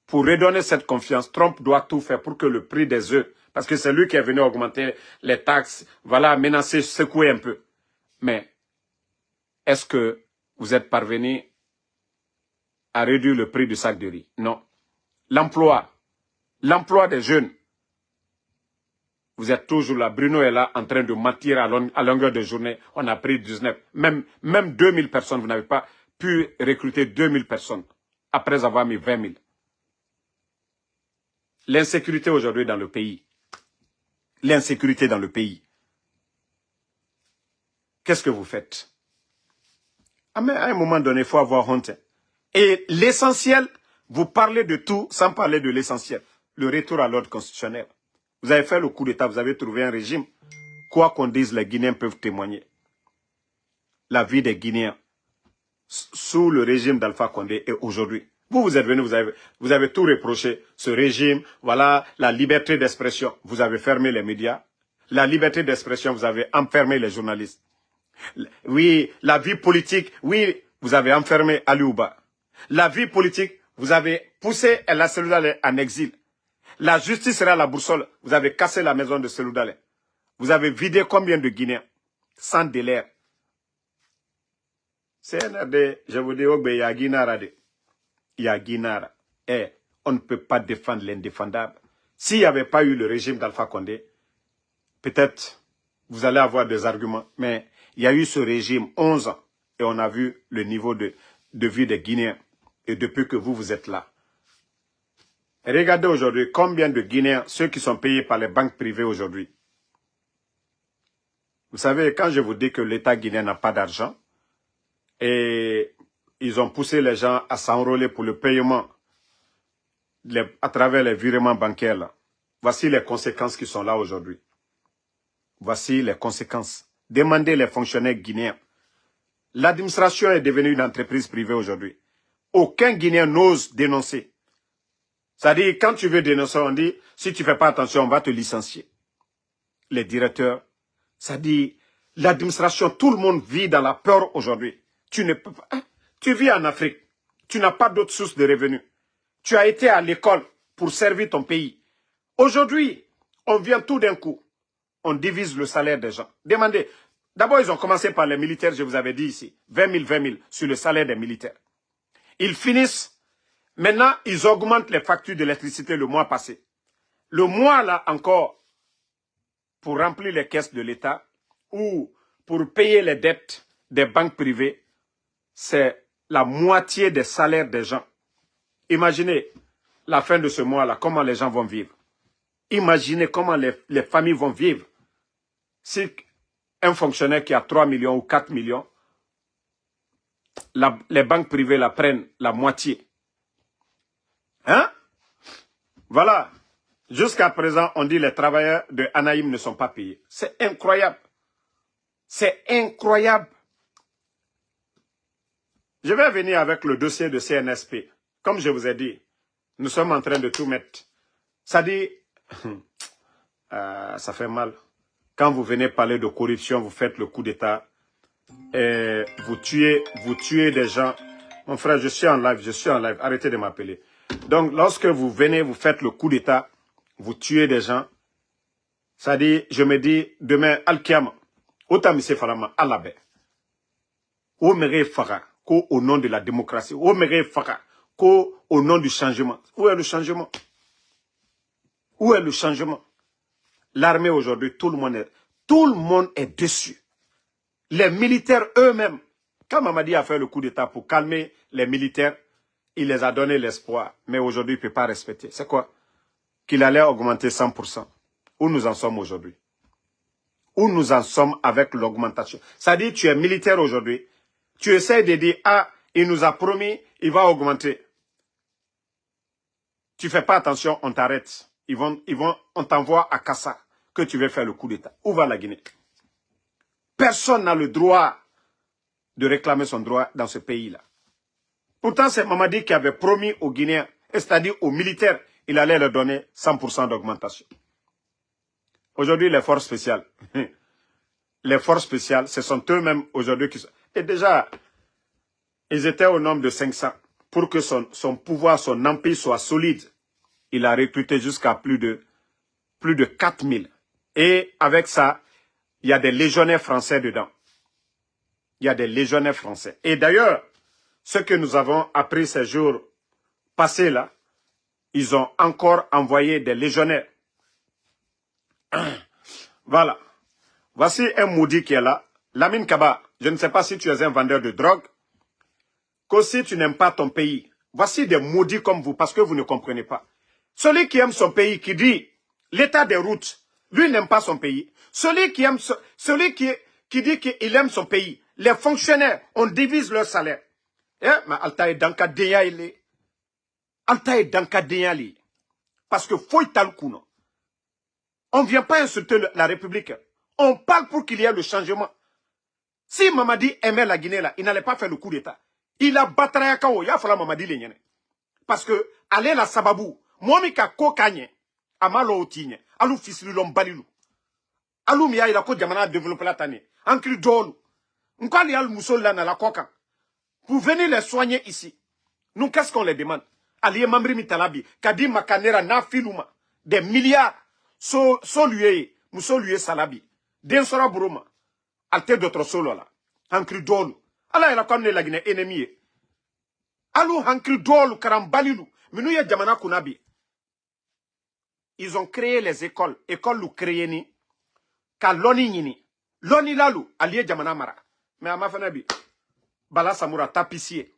Pour redonner cette confiance, Trump doit tout faire pour que le prix des œufs, parce que c'est lui qui est venu augmenter les taxes, voilà, menacer, secouer un peu. Mais, est-ce que vous êtes parvenu à réduire le prix du sac de riz? Non. L'emploi des jeunes, vous êtes toujours là. Bruno est là en train de mentir à longueur de journée. On a pris 19. Même 2000 personnes, vous n'avez pas pu recruter 2000 personnes après avoir mis 20 000. L'insécurité aujourd'hui dans le pays. L'insécurité dans le pays. Qu'est-ce que vous faites? Ah, mais à un moment donné, il faut avoir honte. Et l'essentiel, vous parlez de tout sans parler de l'essentiel. Le retour à l'ordre constitutionnel. Vous avez fait le coup d'État, vous avez trouvé un régime. Quoi qu'on dise, les Guinéens peuvent témoigner. La vie des Guinéens sous le régime d'Alpha Condé et aujourd'hui. Vous êtes venu, vous avez tout reproché. Ce régime, voilà, la liberté d'expression. Vous avez fermé les médias. La liberté d'expression, vous avez enfermé les journalistes. Oui, la vie politique, oui, vous avez enfermé Aliouba. La vie politique, vous avez poussé El Seloudalé en exil. La justice sera la boussole. Vous avez cassé la maison de Seloudalé. Vous avez vidé combien de Guinéens? Sans délai. CNRD, je vous dis, il y a Guinara. Il y a Guinara. Eh, on ne peut pas défendre l'indéfendable. S'il n'y avait pas eu le régime d'Alpha Condé, peut-être vous allez avoir des arguments. Mais il y a eu ce régime 11 ans et on a vu le niveau de vie des Guinéens. Et depuis que vous êtes là. Regardez aujourd'hui combien de Guinéens, ceux qui sont payés par les banques privées aujourd'hui. Vous savez, quand je vous dis que l'État guinéen n'a pas d'argent, et ils ont poussé les gens à s'enrôler pour le paiement à travers les virements bancaires, là. Voici les conséquences qui sont là aujourd'hui. Voici les conséquences. Demandez les fonctionnaires guinéens. L'administration est devenue une entreprise privée aujourd'hui. Aucun Guinéen n'ose dénoncer. C'est-à-dire, quand tu veux dénoncer, on dit, si tu ne fais pas attention, on va te licencier. Les directeurs, c'est-à-dire, l'administration, tout le monde vit dans la peur aujourd'hui. Tu ne peux pas. Hein? Tu vis en Afrique. Tu n'as pas d'autre source de revenus. Tu as été à l'école pour servir ton pays. Aujourd'hui, on vient tout d'un coup. On divise le salaire des gens. Demandez. D'abord, ils ont commencé par les militaires, je vous avais dit ici. 20 000 sur le salaire des militaires. Ils finissent. Maintenant, ils augmentent les factures d'électricité le mois passé. Le mois là encore, pour remplir les caisses de l'État ou pour payer les dettes des banques privées, c'est la moitié des salaires des gens. Imaginez la fin de ce mois-là, comment les gens vont vivre. Imaginez comment les familles vont vivre. Si un fonctionnaire qui a 3 millions ou 4 millions, les banques privées la prennent la moitié. Hein? Voilà. Jusqu'à présent, on dit les travailleurs de Anaïm ne sont pas payés. C'est incroyable. C'est incroyable. Je vais venir avec le dossier de CNSP. Comme je vous ai dit, nous sommes en train de tout mettre. Ça dit, ça fait mal. Quand vous venez parler de corruption, vous faites le coup d'État. Vous tuez des gens. Mon frère, je suis en live. Arrêtez de m'appeler. Donc, lorsque vous venez, vous faites le coup d'État, vous tuez des gens. Ça dit, je me dis, demain, Al-Kiyama, Otamise Falama, Alabe, Omere Fara, au nom de la démocratie, Omere Fara, au nom du changement. Où est le changement? Où est le changement? L'armée aujourd'hui, tout le monde est dessus. Les militaires eux-mêmes, quand Mamadi a fait le coup d'État pour calmer les militaires, il les a donné l'espoir. Mais aujourd'hui, il ne peut pas respecter. C'est quoi? Qu'il allait augmenter 100%. Où nous en sommes aujourd'hui? Où nous en sommes avec l'augmentation? Ça dit, tu es militaire aujourd'hui. Tu essaies de dire, ah, il nous a promis, il va augmenter. Tu ne fais pas attention, on t'arrête. On t'envoie à Kassa que tu veux faire le coup d'État. Où va la Guinée? Personne n'a le droit de réclamer son droit dans ce pays-là. Pourtant, c'est Mamadi qui avait promis aux Guinéens, c'est-à-dire aux militaires, il allait leur donner 100% d'augmentation. Aujourd'hui, les forces spéciales, ce sont eux-mêmes aujourd'hui qui sont... Et déjà, ils étaient au nombre de 500. Pour que son pouvoir, son empire soit solide, il a recruté jusqu'à plus de 4000. Et avec ça, il y a des légionnaires français dedans. Il y a des légionnaires français. Et d'ailleurs, ce que nous avons appris ces jours passés là, ils ont encore envoyé des légionnaires. Voilà. Voici un maudit qui est là. Lamine Kaba, je ne sais pas si tu es un vendeur de drogue, que si tu n'aimes pas ton pays. Voici des maudits comme vous, parce que vous ne comprenez pas. Celui qui aime son pays, qui dit l'état des routes, lui n'aime pas son pays. Celui qui dit qu'il aime son pays, les fonctionnaires, on divise leur salaire. Eh, mais Alta est dans le déya, il est. Alta est dans le déya, il est. Parce que faut y talkuno. On ne vient pas insulter la République. On parle pour qu'il y ait le changement. Si Mamadi aimait la Guinée, là, il n'allait pas faire le coup d'État. Il a battu à Kao, il a fallu Mamadi Lenyene. Parce que, allez la Sababou, Mwamika Kokanye, Amalo Otigne, Alou Fisrilom Balilou. Alou Mia, il a ko Djamana développer la tannée. Ankri Dolu. Nkali Al Moussol là, la Koka. Pour venir les soigner ici. Nous, qu'est-ce qu'on les demande? Aliye Mamri Mitalabi, Kadi Makanera, Nafiluma, des milliards. So lui, Mousso lui Salabi. Densora Buruma. Alte d'autres solo là. Ankri Dolu. Allah il a connu la Guinée ennemi. Alou Ankri Dolu, Karambalilou. Mais nous, il y a Djamana Kunabi. Ils ont créé les écoles. Écoles ou créé ni. Ka loni nini. Loni lalou. Aliye Djamana Mara. Mais à ma fanabi. Bala Samoura tapissier.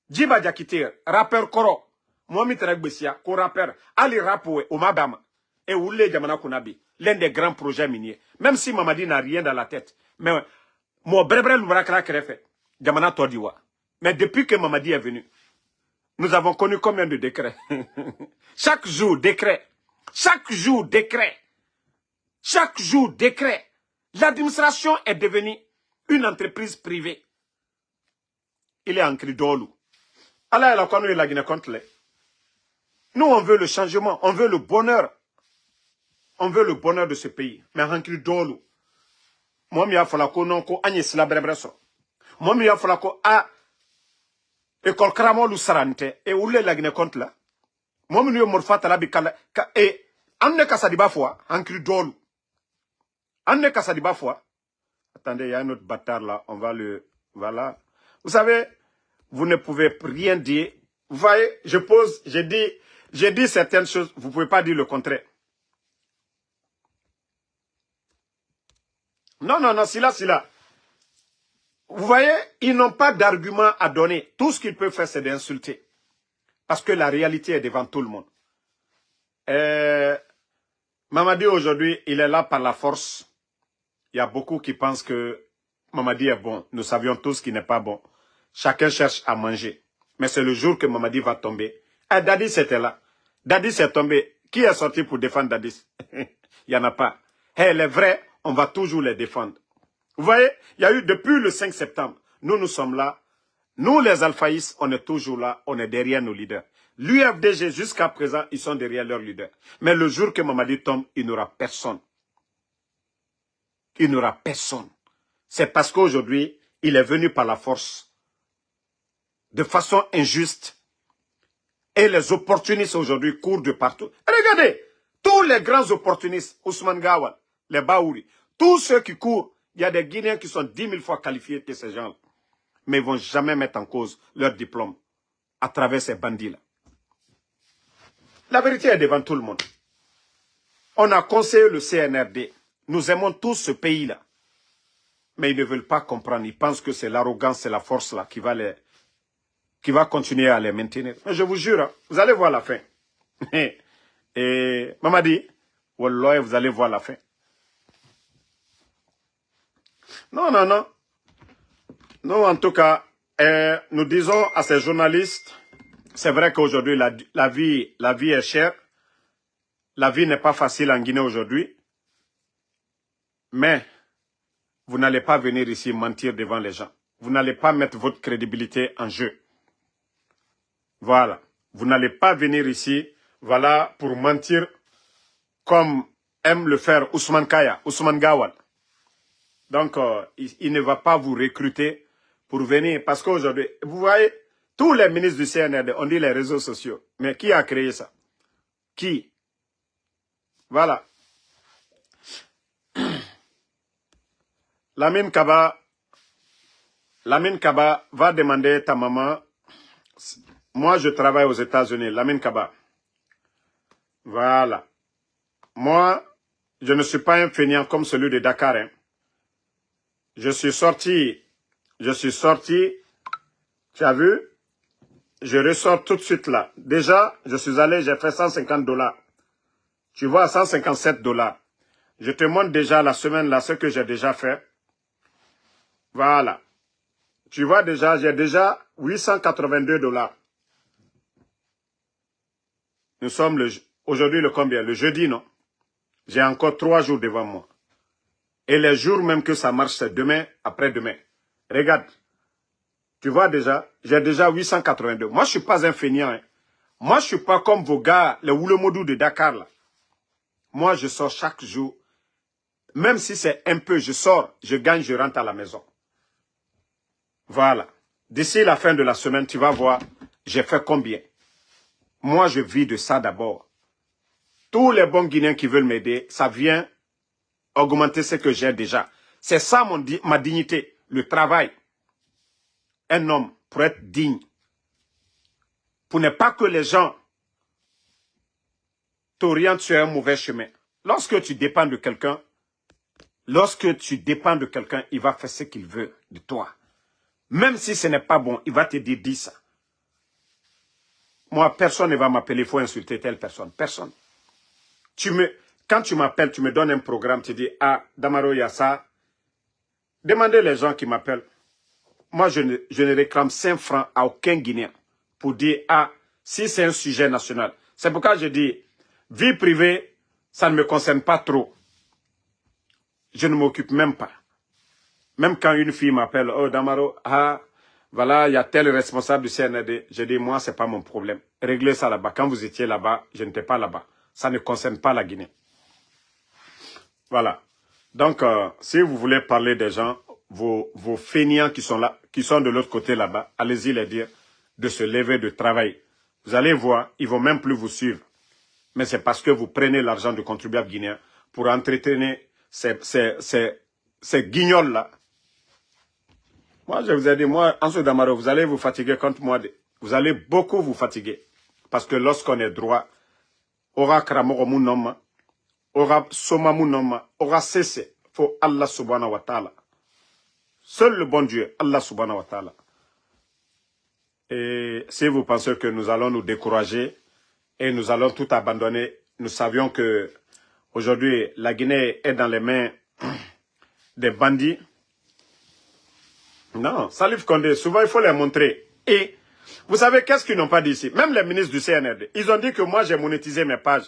Djiba Diakité, rappeur Koro. Mohamed Regbesia, co-rappeur. Ali Rapoué, Omadama. Et Oulé Djamana Kunabi. L'un des grands projets miniers. Même si Mamadi n'a rien dans la tête. Mais moi, Brebre Loubrakra Krefe. Djamana Todiwa. Mais depuis que Mamadi est venu, nous avons connu combien de décrets? Chaque jour, décret. Chaque jour, décret. Chaque jour, décret. L'administration est devenue une entreprise privée. Il est en cri d'olou. Allah, il a connu la Guinée contre les. Nous, on veut le changement, on veut le bonheur. On veut le bonheur de ce pays. Mais en cri d'olou. Moi, il a fallu qu'on ait Agnès la Brebresso. Moi, il a fallu qu'on ait école Kramo ou Sarante. Et où est la Guinée contre là? Moi, il a fallu la bicala. Et Anne Kassadiba fois, en cri d'olou. Anne Kassadiba fois. Attendez, il y a un autre bâtard là. On va le. Voilà. Vous savez, vous ne pouvez rien dire. Vous voyez, j'ai dit certaines choses, vous ne pouvez pas dire le contraire. Non, non, non, c'est là. Vous voyez, ils n'ont pas d'argument à donner. Tout ce qu'ils peuvent faire, c'est d'insulter. Parce que la réalité est devant tout le monde. Mamadi, aujourd'hui, il est là par la force. Il y a beaucoup qui pensent que Mamadi est bon. Nous savions tous qu'il n'est pas bon. Chacun cherche à manger. Mais c'est le jour que Mamadi va tomber. Et Dadis était là. Dadis est tombé. Qui est sorti pour défendre Dadis? Il n'y en a pas. Et les vrais, on va toujours les défendre. Vous voyez, il y a eu depuis le 5 septembre. Nous sommes là. Nous, les alphaïs, on est toujours là. On est derrière nos leaders. L'UFDG, jusqu'à présent, ils sont derrière leurs leaders. Mais le jour que Mamadi tombe, il n'y aura personne. Il n'y aura personne. C'est parce qu'aujourd'hui, il est venu par la force. De façon injuste. Et les opportunistes aujourd'hui courent de partout. Regardez, Tous les grands opportunistes, Ousmane Gawal, les Baouri, tous ceux qui courent, il y a des Guinéens qui sont 10 000 fois qualifiés que ces gens-là. Mais ils ne vont jamais mettre en cause leur diplôme à travers ces bandits-là. La vérité est devant tout le monde. On a conseillé le CNRD. Nous aimons tous ce pays-là. Mais ils ne veulent pas comprendre. Ils pensent que c'est l'arrogance, c'est la force là qui va continuer à les maintenir. Mais je vous jure, hein, vous allez voir la fin. Et Mamadi, Wallah, vous allez voir la fin. Non, non, non. Nous, en tout cas, nous disons à ces journalistes, c'est vrai qu'aujourd'hui, la vie est chère. La vie n'est pas facile en Guinée aujourd'hui. Mais vous n'allez pas venir ici mentir devant les gens. Vous n'allez pas mettre votre crédibilité en jeu. Voilà. Vous n'allez pas venir ici, voilà, pour mentir comme aime le faire Ousmane Kaya, Ousmane Gawal. Donc, il ne va pas vous recruter pour venir. Parce qu'aujourd'hui, vous voyez, tous les ministres du CNRD, on dit les réseaux sociaux. Mais qui a créé ça? Qui? Voilà. Lamine Kaba va demander ta maman. Moi, je travaille aux États-Unis. Lamine Kaba. Voilà. Moi, je ne suis pas un feignant comme celui de Dakar. Hein. Je suis sorti. Tu as vu? Je ressors tout de suite là. Déjà, je suis allé, j'ai fait 150 $. Tu vois, 157 $. Je te montre déjà la semaine là ce que j'ai déjà fait. Voilà. Tu vois déjà, j'ai déjà 882 $. Nous sommes aujourd'hui le combien? Le jeudi, non? J'ai encore 3 jours devant moi. Et les jours même que ça marche, c'est demain, après-demain. Regarde. Tu vois déjà, j'ai déjà 882. Moi, je ne suis pas un feignant. Hein. Moi, je ne suis pas comme vos gars, les Oulemodou de Dakar. Là. Moi, je sors chaque jour. Même si c'est un peu, je sors, je gagne, je rentre à la maison. Voilà. D'ici la fin de la semaine, tu vas voir, j'ai fait combien. Moi, je vis de ça d'abord. Tous les bons Guinéens qui veulent m'aider, ça vient augmenter ce que j'ai déjà. C'est ça ma dignité, le travail. Un homme pour être digne. Pour ne pas que les gens t'orientent sur un mauvais chemin. Lorsque tu dépends de quelqu'un, il va faire ce qu'il veut de toi. Même si ce n'est pas bon, il va te dire, dis ça. Moi, personne ne va m'appeler, il faut insulter telle personne. Personne. Quand tu m'appelles, tu me donnes un programme, tu dis, ah, Damaro, il y a ça. Demandez les gens qui m'appellent. Moi, je ne réclame 5 francs à aucun Guinéen pour dire, ah, si c'est un sujet national. C'est pourquoi je dis, vie privée, ça ne me concerne pas trop. Je ne m'occupe même pas. Même quand une fille m'appelle, oh Damaro, ah, voilà, il y a tel responsable du CNRD. Je dis, moi, ce n'est pas mon problème. Réglez ça là-bas. Quand vous étiez là-bas, je n'étais pas là-bas. Ça ne concerne pas la Guinée. Voilà. Donc, si vous voulez parler des gens, vos fainéants qui sont là, qui sont de l'autre côté là-bas, allez-y les dire de se lever, de travailler. Vous allez voir, ils ne vont même plus vous suivre. Mais c'est parce que vous prenez l'argent du contribuable guinéen pour entretenir ces guignols-là. Moi, je vous ai dit, moi, Ansou Damaro, vous allez vous fatiguer contre moi. Vous allez beaucoup vous fatiguer. Parce que lorsqu'on est droit, aura Kramoro Mounoma, aura Soma Mounoma, aura cessé. Faut Allah subhanahu wa ta'ala. Seul le bon Dieu, Allah subhanahu wa ta'ala. Et si vous pensez que nous allons nous décourager et nous allons tout abandonner, nous savions que aujourd'hui la Guinée est dans les mains des bandits. Non, Salif Condé, souvent il faut les montrer. Et vous savez qu'est-ce qu'ils n'ont pas dit ici? Même les ministres du CNRD, ils ont dit que moi j'ai monétisé mes pages.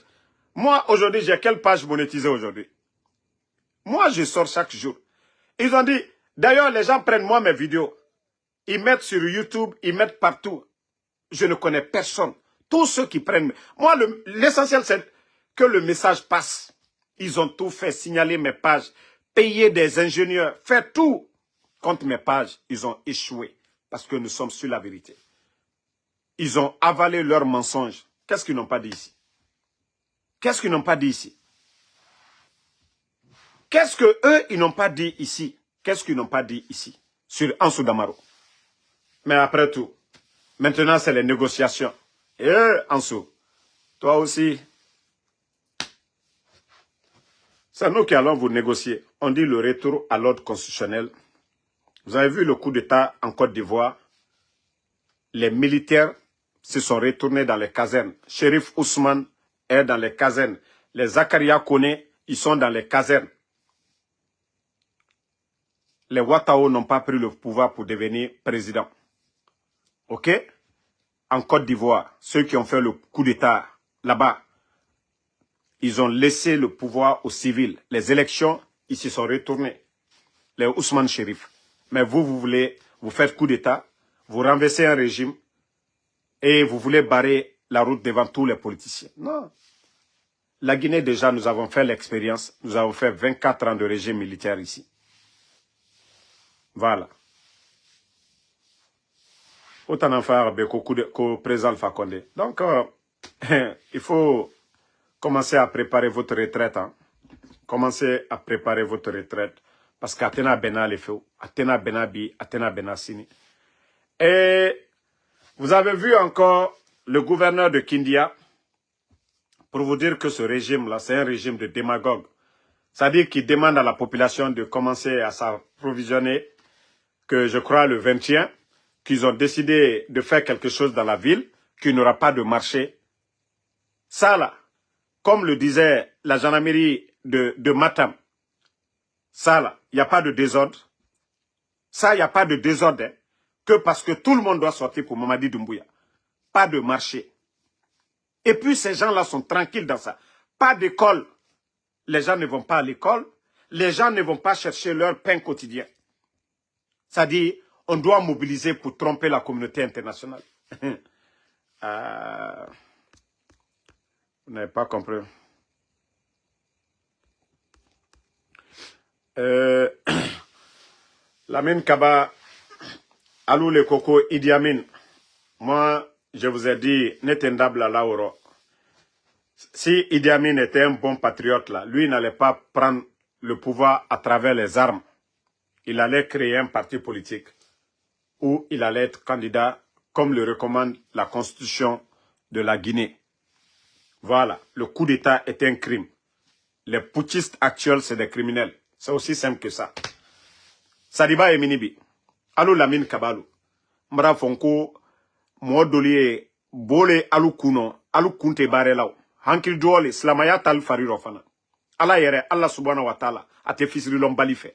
Moi aujourd'hui, j'ai quelle page monétisée aujourd'hui? Moi je sors chaque jour. Ils ont dit, d'ailleurs les gens prennent moi mes vidéos. Ils mettent sur YouTube, ils mettent partout. Je ne connais personne. Tous ceux qui prennent... Moi, l'essentiel, c'est que le message passe. Ils ont tout fait, signaler mes pages, payer des ingénieurs, faire tout contre mes pages. Ils ont échoué parce que nous sommes sur la vérité. Ils ont avalé leurs mensonges. Qu'est-ce qu'ils n'ont pas dit ici? Qu'est-ce qu'ils n'ont pas dit ici? Qu'est-ce que eux ils n'ont pas dit ici? Qu'est-ce qu'ils n'ont pas dit ici? Sur Ansou Damaro. Mais après tout, maintenant c'est les négociations. Et Ansou, toi aussi, c'est nous qui allons vous négocier. On dit le retour à l'ordre constitutionnel. Vous avez vu le coup d'État en Côte d'Ivoire. Les militaires se sont retournés dans les casernes. Shérif Ousmane est dans les casernes. Les Zakaria Kone, ils sont dans les casernes. Les Ouattao n'ont pas pris le pouvoir pour devenir président. Ok? En Côte d'Ivoire, ceux qui ont fait le coup d'État là-bas, ils ont laissé le pouvoir aux civils. Les élections, ils se sont retournés. Les Ousmane Chérif. Mais vous, vous voulez, vous faites coup d'État, vous renversez un régime et vous voulez barrer la route devant tous les politiciens. Non. La Guinée, déjà, nous avons fait l'expérience. Nous avons fait 24 ans de régime militaire ici. Voilà. Autant en faire qu'au président Alpha Condé. Donc, il faut commencer à préparer votre retraite. Hein. Commencez à préparer votre retraite. Parce qu'Athéna Bena le fait. Athéna Benabi, Athéna Benasini. Et vous avez vu encore le gouverneur de Kindia pour vous dire que ce régime-là, c'est un régime de démagogue. C'est-à-dire qu'il demande à la population de commencer à s'approvisionner, que je crois le 21, qu'ils ont décidé de faire quelque chose dans la ville, qu'il n'y aura pas de marché. Ça là, comme le disait la gendarmerie de Matam, ça là, il n'y a pas de désordre. Ça, il n'y a pas de désordre, hein, que parce que tout le monde doit sortir pour Mamadi Doumbouya. Pas de marché. Et puis ces gens-là sont tranquilles dans ça. Pas d'école. Les gens ne vont pas à l'école. Les gens ne vont pas chercher leur pain quotidien. C'est-à-dire, on doit mobiliser pour tromper la communauté internationale. Vous n'avez pas compris. Lamine Kaba, Alou le Koko, Idi Amin. Moi, je vous ai dit, Netendable à Lauro. Si Idi Amin était un bon patriote, là, lui n'allait pas prendre le pouvoir à travers les armes. Il allait créer un parti politique où il allait être candidat, comme le recommande la constitution de la Guinée. Voilà, le coup d'État est un crime. Les putschistes actuels, c'est des criminels. C'est aussi simple que ça. Sadiba et Minibi. Alou Lamine Kabalou. Mra Fonko, Modoli, Bole Alou Kuno, Alou Kunte Barelao. Hankil Djole, Slamaya Tal Farirofana. Allah yere, Allah subhanahu wa ta'ala, a te fils Balife.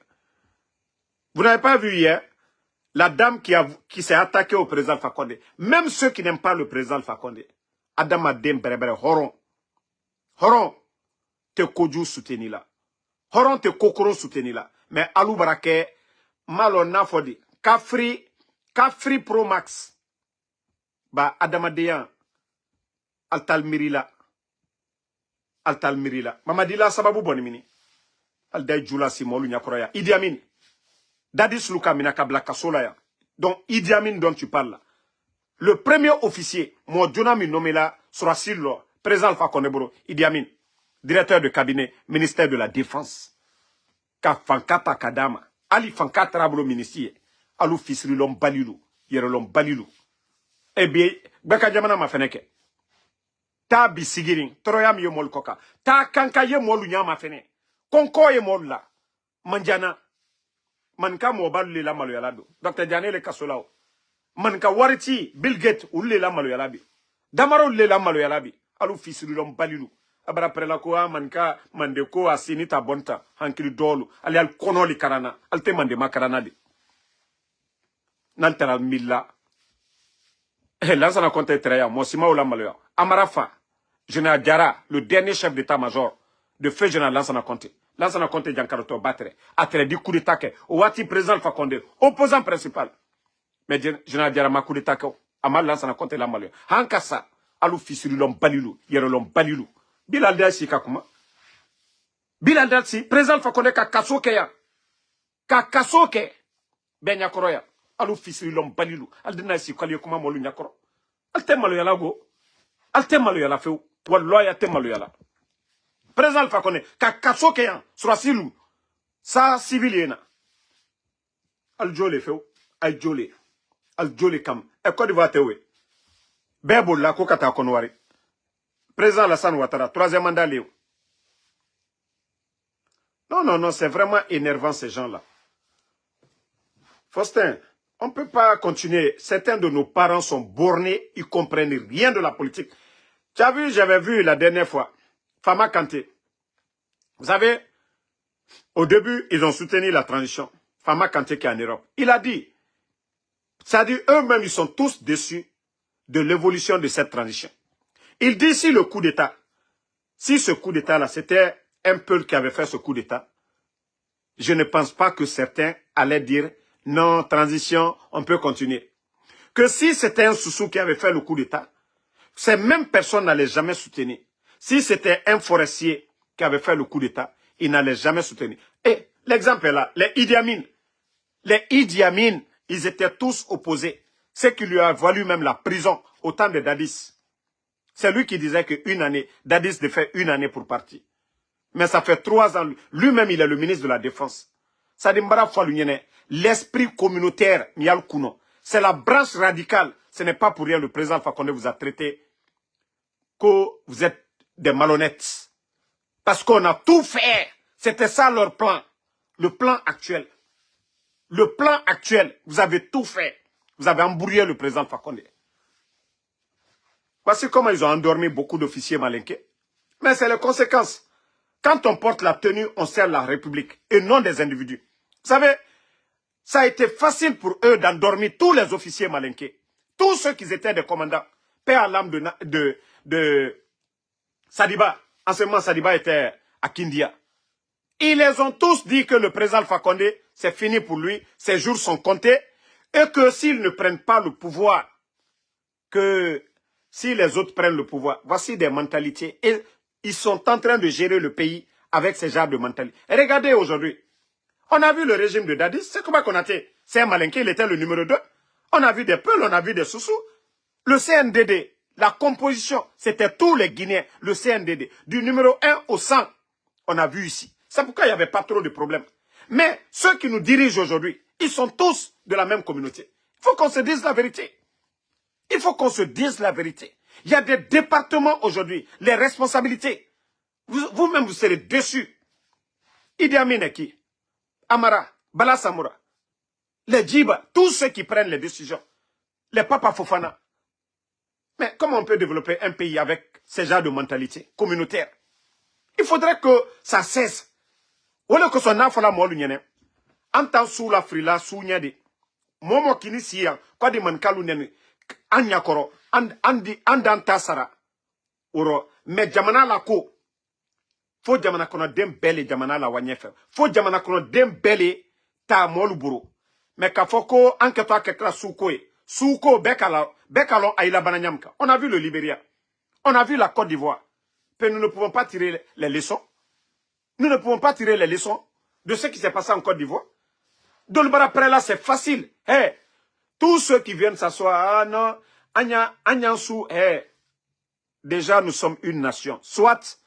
Vous n'avez pas vu hier la dame qui s'est attaquée au président Alpha Condé. Même ceux qui n'aiment pas le président Alpha Condé. Adam Adem Berebere, Horon. Horon, te Koju soutenu là. Horon te Kokoro soutenu là. Mais Alou Barake, Malo Nafodi, Kafri Pro Max. Ba Adam Adeyan, Altal Mirila. Mamadila sababu bonimini. Alday Jula Simolu Nyakoroya. Idi Amin. Dadis Luka Minakabla Kasolaya. Donc Idi Amin dont tu parles là. Le premier officier, moi Djonami nommé là, sera Silo, président Alpha Condé, Idi Amin, directeur de cabinet, ministère de la Défense. Ka Fankata Kadama, Ali Fankata Rablo ministère, Alou Fisrilom Balilou, Yerolom Balilou. Eh bien, Beka Jamana ma feneke. Ta bisigirin, Toroyam ye mol koka. Ta kanka ye molu nyama fene. Konko ye mol la. Manjana. Manka mo balu la malu yalado. Dr. Janele Kasolao. Manka wariti Bill Gates ulle la malu yalabi. Damaro ulle la malu yalabi. Alu fisirilom balilu. Abara prela ko manka mandeko asinita bonta hankili dolu. Ali al konoli karana. Alte mande makarana de. Naltera milla. Lansana Conté Treya, Mosima ou la Maloya. Amarafa, Général Diara, le dernier chef d'état-major de feu général Lansana Conté. Lansana Conté Giancarlo Batre, a traité du coup d'état que, Ouati président Alpha Condé, opposant principal. Mais Général Diara ma coup d'état que, Amal Lansana Conté la Maloya. Hankasa, Alou Fisirilom Balilou, Yerolom Balilou. Bilal Dalsi Kakuma. Bilal Dalsi, président Alpha Condé ka kasoke ya. Ka kasoke. Ben Yakoroya. Alou Fisirilom Balilou. Aldena si Kali Kuma Molu Yakoro. Alte malo yala go. Alte malo yala feu. Walloya te malo yala. Président Alpha Condé, Kakaso Keyan, Surasilou, ça civil yena. Aljole feu, Aljole, Aljole kam, et Côte d'Ivoire tewe. Bebo la kokata konwari. Président Alassane Ouattara, troisième mandat Léo. Non, c'est vraiment énervant ces gens-là. Faustin, on ne peut pas continuer. Certains de nos parents sont bornés, ils ne comprennent rien de la politique. Tu as vu, j'avais vu la dernière fois, Fama Kanté. Vous savez, au début, ils ont soutenu la transition. Fama Kanté qui est en Europe. Il a dit, c'est-à-dire eux-mêmes, ils sont tous déçus de l'évolution de cette transition. Il dit si le coup d'État, si ce coup d'État-là, c'était un peuple qui avait fait ce coup d'État, je ne pense pas que certains allaient dire non, transition, on peut continuer. Que si c'était un Soussou qui avait fait le coup d'État, ces mêmes personnes n'allaient jamais soutenir. Si c'était un forestier qui avait fait le coup d'État, il n'allait jamais soutenir. Et l'exemple est là, les Idi Amin. Les Idi Amin, ils étaient tous opposés. Ce qui lui a valu même la prison au temps de Dadis. C'est lui qui disait qu'une année, Dadis devait faire une année pour partir. Mais ça fait 3 ans. Lui-même, il est le ministre de la Défense. Sadimbara Falunyene, l'esprit communautaire, Mial Kouno, c'est la branche radicale. Ce n'est pas pour rien le président Alpha Condé vous a traité que vous êtes des malhonnêtes. Parce qu'on a tout fait. C'était ça leur plan. Le plan actuel. Le plan actuel, vous avez tout fait. Vous avez embrouillé le président Alpha Condé. Voici comment ils ont endormi beaucoup d'officiers malinqués. Mais c'est les conséquences. Quand on porte la tenue, on sert la République et non des individus. Vous savez, ça a été facile pour eux d'endormir tous les officiers malinqués. Tous ceux qui étaient des commandants. Paix à l'âme de Sadiba. En ce moment, Sadiba était à Kindia. Ils les ont tous dit que le président Alpha Condé, c'est fini pour lui, ses jours sont comptés, et que s'ils ne prennent pas le pouvoir, que si les autres prennent le pouvoir, voici des mentalités. Et ils sont en train de gérer le pays avec ces genres de mentalité. Regardez aujourd'hui, on a vu le régime de Dadis, c'est comment qu'on a été. C'est un malinqué, il était le numéro 2. On a vu des Peuls, on a vu des Soussous. Le CNDD, la composition, c'était tous les Guinéens, le CNDD. Du numéro 1 au 100, on a vu ici. C'est pourquoi il n'y avait pas trop de problèmes. Mais ceux qui nous dirigent aujourd'hui, ils sont tous de la même communauté. Il faut qu'on se dise la vérité. Il faut qu'on se dise la vérité. Il y a des départements aujourd'hui, les responsabilités. Vous-même, vous serez déçus. Idi Amin est qui? Amara, Bala Samoura, les Djiba, tous ceux qui prennent les décisions. Les Papa Fofana. Mais comment on peut développer un pays avec ce genre de mentalité communautaire? Il faudrait que ça cesse. Au lieu que son enfant la molu nyene, entend sous la frila sous nyade. Momo kini siya, kwa di mankalu nyene, anyakoro, andanta sara. Oro, me jamana la ko. Fo jamana kono dem bele jamana la wanyefe. Fo jamana kono dem bele ta molu buru. Me kafoko anketo akekla soukoe. Souko bekalon aïla bananyamka. On a vu le Libéria. On a vu la Côte d'Ivoire. Mais nous ne pouvons pas tirer les leçons. Nous ne pouvons pas tirer les leçons de ce qui s'est passé en Côte d'Ivoire. Dolbara Prela, c'est facile. Hey, tous ceux qui viennent s'asseoir, ah non, Agnansou, hey, déjà nous sommes une nation. Soit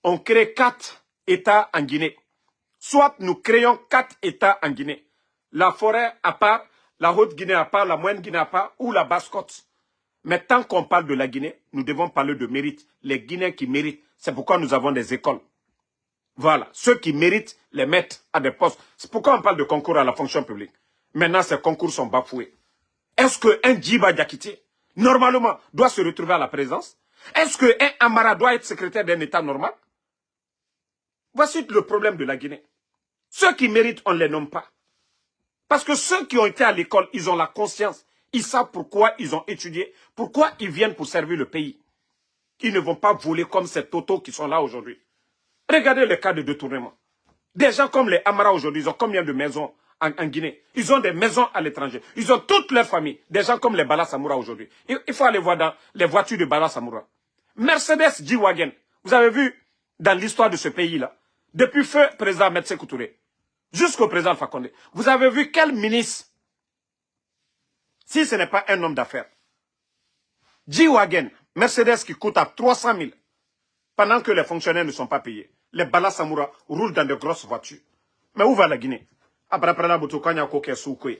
on crée 4 États en Guinée. Soit nous créons 4 États en Guinée. La forêt à part, la Haute-Guinée à part, la Moyenne-Guinée à part ou la Basse-Côte. Mais tant qu'on parle de la Guinée, nous devons parler de mérite. Les Guinéens qui méritent, c'est pourquoi nous avons des écoles. Voilà, ceux qui méritent les mettre à des postes. C'est pourquoi on parle de concours à la fonction publique. Maintenant, ces concours sont bafoués. Est-ce qu'un Djiba Diakité, normalement, doit se retrouver à la présidence? Est-ce qu'un Amara doit être secrétaire d'un État normal? Voici le problème de la Guinée. Ceux qui méritent, on ne les nomme pas. Parce que ceux qui ont été à l'école, ils ont la conscience. Ils savent pourquoi ils ont étudié, pourquoi ils viennent pour servir le pays. Ils ne vont pas voler comme ces totos qui sont là aujourd'hui. Regardez le cas de détournement. Des gens comme les Amara aujourd'hui, ils ont combien de maisons en Guinée? Ils ont des maisons à l'étranger. Ils ont toute leur famille. Des gens comme les Bala Samoura aujourd'hui. Il faut aller voir dans les voitures de Bala Samoura. Mercedes G-Wagon. Vous avez vu dans l'histoire de ce pays-là, depuis feu président Metsé Koutouré, jusqu'au président Alpha Condé, vous avez vu quel ministre, si ce n'est pas un homme d'affaires, G-Wagon, Mercedes qui coûte à 300 000, pendant que les fonctionnaires ne sont pas payés. Les Bala Samoura roulent dans de grosses voitures. Mais où va la Guinée? Après la Boutokanya Koke Soukwe.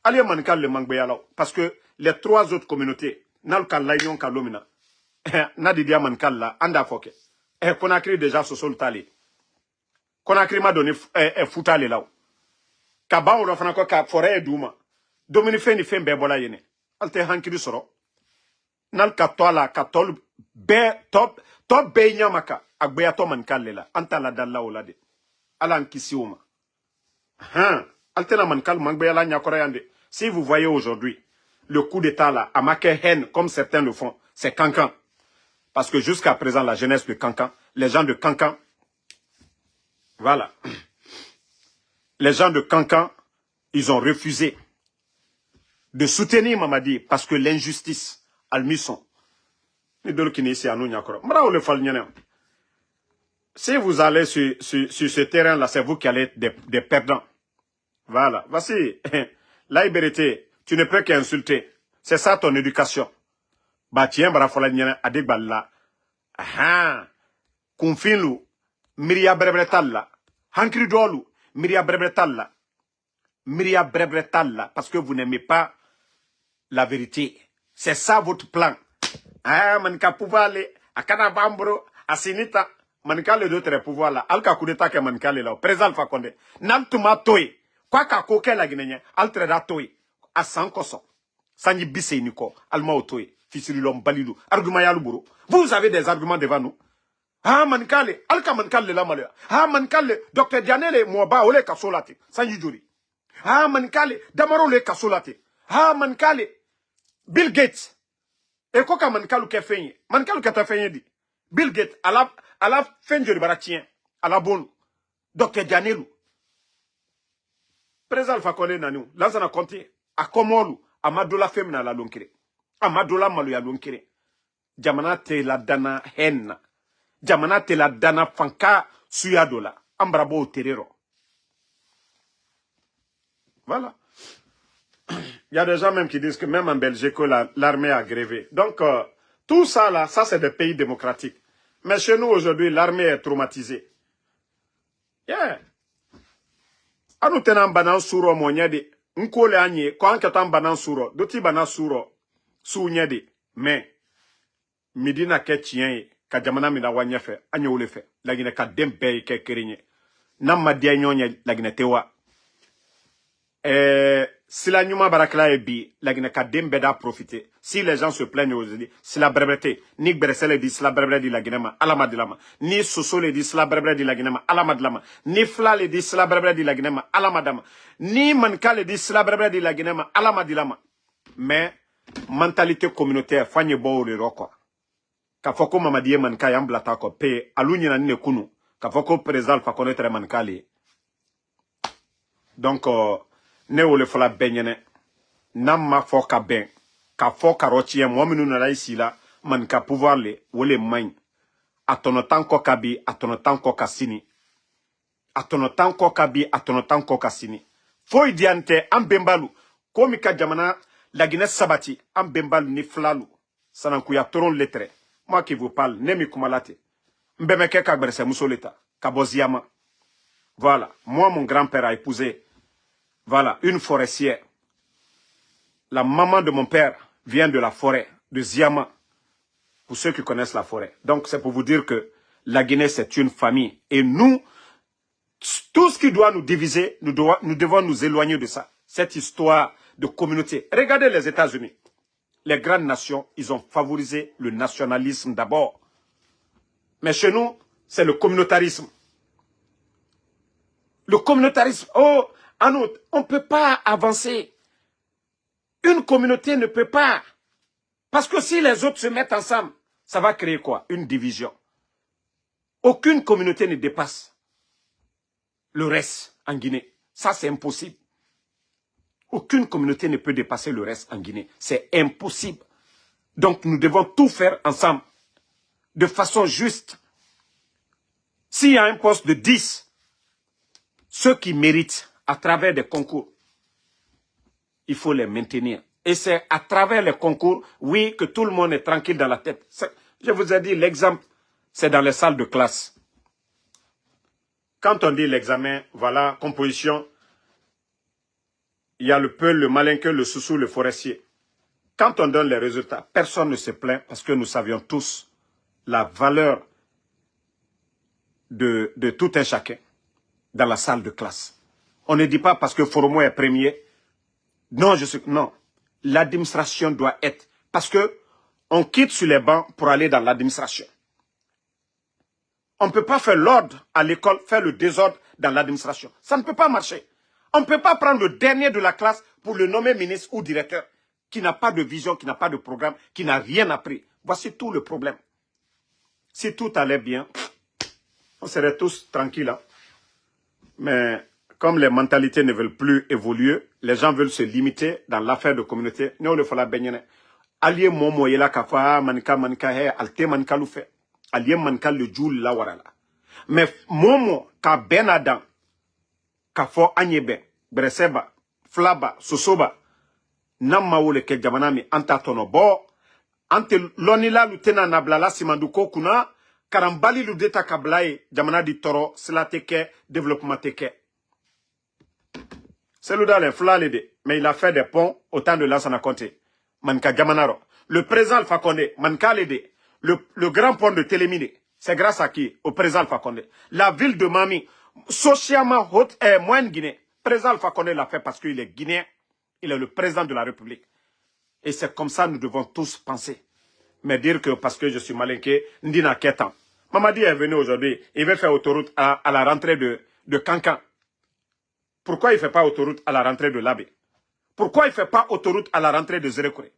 Allez Mankal le Mangbeyala. Parce que les 3 autres communautés, Nalka Layon Kalomina, Nadidia Mankal la, Anda Foke. Et Conakry déjà se sol tali. Conakry m'a donné foutale là. Kaba on a fait encore forêt et douma. Dominique fait ni fait bebola yene. Alte hankiri soro. Nalka toala katol be top be nyamaka. Agbeya to Mankal la. Anta la dalla olade. Ala nkisi oma. Altena Mankal Mangbeyala Nyakorayande. Si vous voyez aujourd'hui le coup d'état là, à Maké-Hen, comme certains le font, c'est Cancan. Parce que jusqu'à présent, la jeunesse de Cancan, les gens de Cancan, voilà. Les gens de Cancan, ils ont refusé de soutenir Mamadi parce que l'injustice, Almisson. Si vous allez sur ce terrain-là, c'est vous qui allez être des perdants. Voilà. Voici la liberté. Tu ne peux qu'insulter. C'est ça ton éducation. Bah tiens, barafola nyana adegballa. Ah. Kunfinlu. Miria brebretalla. Hankri dolu. Miria brebretalla. Miria brebretalla. Parce que vous n'aimez pas la vérité. C'est ça votre plan. Ah, manka pouvoir aller. Akana bambro. Asinita. Manka le d'autres pouvoir là. Alka kudeta ke manka le là. Président Fakonde. Naltuma toy. Quoi qu'a coqué la Guinée. Altreda toy. A 100 koso. Sanyi bise niko. Alma otoy. Fisirilom balidou. Argument yaluburo. Vous avez des arguments devant nous. Ah, mankale. Alka mankale la malheur. Ah, mankale. Docteur Dianele Mouaba ole kasolate. Sanyi juri. Ah, mankale. Damaro le kasolate. Ah, mankale. Bill Gates. Et quoi qu'a mankale ke fenye. Mankale ke ta fenye di. Bill Gates. À la fin du baratien. À la bonne. Docteur Dianelu. Président Fakone Nanou. Lanzana Conti. A Komolu. Amadola femina la lonkere. Amadola malu ya lonkere. Jamana te la dana henna. Jamana te la dana fanka suyadola. Ambrabo terero. Voilà. Il y a des gens même qui disent que même en Belgique, l'armée a grévé. Donc, tout ça là, ça c'est des pays démocratiques. Mais chez nous aujourd'hui, l'armée est traumatisée. Yeah. Anu tenan banan suro mo nyade. Nkole anye, ko anke tan banan suro. Doti banan suro. Su nyade. Mais, midina ke chien ka jamana mina wanya fe. Anye ule fe. Lagine ka dempe ke kerinye. Namma dia nyonya lagine tewa. Si la nyuma barakla e bi, lagine ka dembe da profiter. Si les gens se plaignent aujourd'hui, si la breveté, ni Bresele dit, si la breveté dit la Guinema, alama dilama. Ni Soso le dit, si la breveté dit la Guinema, alama dilama. Ni Fla le dit, si la breveté dit la Guinema, alama dama. Ni Manka le dit, si la breveté dit la Guinema, alama dilama. Mais, mentalité communautaire, fanye bo le roko. Ka foko Mamadi Manka yamblata ko pe, alunye na nine kunu. Ka foko président fa connaître Manka li. Donc, ne ou le fola benyene. Nam ma foka ben. Ka foka rochie mwaminu na la isi la. Man ka pouvoir le. Wole main. Atonotan koka bi. Atonotan koka sini. Atonotan koka bi. Atonotan koka sini. Foi diante. Ambembalu. Komi ka jamana. La Guinée sabati. Ambembalu ni flalu. Sanankuya toron lettre. Moi qui vous parle. Nemi kumalate. Mbemeke kagberse musoleta. Kaboziyama. Voilà. Moi mon grand-père a épousé. Voilà, une forestière. La maman de mon père vient de la forêt, de Ziama, pour ceux qui connaissent la forêt. Donc, c'est pour vous dire que la Guinée, c'est une famille. Et nous, tout ce qui doit nous diviser, nous devons nous éloigner de ça. Cette histoire de communauté. Regardez les États-Unis. Les grandes nations, ils ont favorisé le nationalisme d'abord. Mais chez nous, c'est le communautarisme. Le communautarisme, oh, en outre, on ne peut pas avancer. Une communauté ne peut pas. Parce que si les autres se mettent ensemble, ça va créer quoi? Une division. Aucune communauté ne dépasse le reste en Guinée. Ça, c'est impossible. Aucune communauté ne peut dépasser le reste en Guinée. C'est impossible. Donc, nous devons tout faire ensemble. De façon juste. S'il y a un poste de 10, ceux qui méritent à travers des concours, il faut les maintenir. Et c'est à travers les concours, oui, que tout le monde est tranquille dans la tête. Je vous ai dit l'exemple, c'est dans les salles de classe. Quand on dit l'examen, voilà, composition, il y a le peul, le malinqueux, le soussou, le forestier. Quand on donne les résultats, personne ne se plaint parce que nous savions tous la valeur de tout un chacun dans la salle de classe. On ne dit pas parce que Foromo est premier. Non, non. L'administration doit être. Parce que on quitte sur les bancs pour aller dans l'administration. On ne peut pas faire l'ordre à l'école, faire le désordre dans l'administration. Ça ne peut pas marcher. On ne peut pas prendre le dernier de la classe pour le nommer ministre ou directeur qui n'a pas de vision, qui n'a pas de programme, qui n'a rien appris. Voici tout le problème. Si tout allait bien, on serait tous tranquilles. Hein? Mais comme les mentalités ne veulent plus évoluer, les gens veulent se limiter dans l'affaire de communauté. Nous, il faut la baigner. Allié momo yela kafa manika manika he alte manika lu fait. Allié manika le joul la warala. Mais momo ka ben adam ka fo anyebe breseba flaba sosoba namma wole ke jamanami anta tono bo ante lonila lutena nablala simanduko kuna karambali ludeta kablaye jamana di toro slateke développement teke. C'est l'oudal flalede mais il a fait des ponts au temps de Lansana Conté. Manka Gamanaro. Le président Alpha Condé, Manka Lede, le grand pont de Télémine, c'est grâce à qui? Au président Alpha Condé. La ville de Mami, socialement haute et moyenne Guinée. Le président Alpha Condé l'a fait parce qu'il est guinéen, il est le président de la République. Et c'est comme ça que nous devons tous penser. Mais dire que parce que je suis malinqué, Ndina Ketan. Mamadi est venu aujourd'hui, il veut faire autoroute à la rentrée de Cancan. Pourquoi il ne fait pas autoroute à la rentrée de Labé? Pourquoi il ne fait pas autoroute à la rentrée de Zérekouré?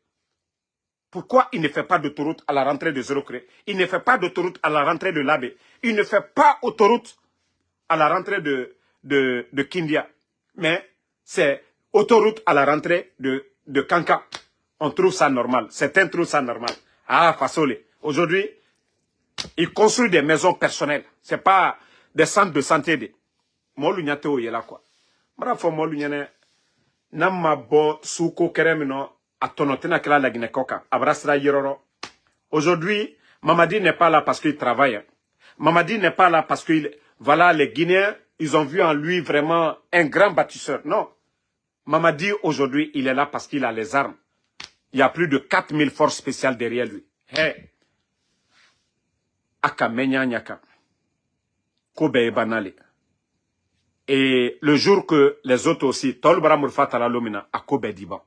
Pourquoi il ne fait pas d'autoroute à la rentrée de Zérekouré? Il ne fait pas d'autoroute à la rentrée de Labé. Il ne fait pas autoroute à la rentrée de Kindia. Mais c'est autoroute à la rentrée de Kanka. On trouve ça normal. Certains trouvent ça normal. Ah, Fassolé. Aujourd'hui, il construit des maisons personnelles. Ce n'est pas des centres de santé. Molunyateo yela quoi. Bravo, Molunyane. Namma bo suko keremino atonotena kela la Guinée-Coca. Abrasra Yororo. Aujourd'hui, Mamadi n'est pas là parce qu'il travaille. Mamadi n'est pas là parce que voilà, les Guinéens, ils ont vu en lui vraiment un grand bâtisseur. Non. Mamadi, aujourd'hui, il est là parce qu'il a les armes. Il y a plus de 4000 forces spéciales derrière lui. Hey. Aka menya nyaka. Kobe banale. Et le jour que les autres aussi, Tolbara Murfata la Lomina, à Kobe Diban.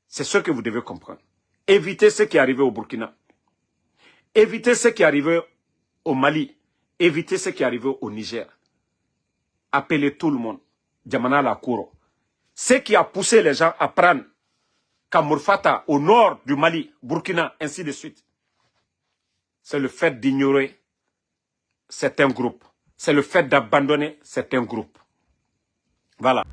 C'est ce que vous devez comprendre. Évitez ce qui est arrivé au Burkina. Évitez ce qui est arrivé au Mali. Évitez ce qui est arrivé au Niger. Appelez tout le monde. Djamana la Kouro. Ce qui a poussé les gens à prendre Kamurfata au nord du Mali, Burkina, ainsi de suite. C'est le fait d'ignorer certains groupes. C'est le fait d'abandonner certains groupes. Voilà.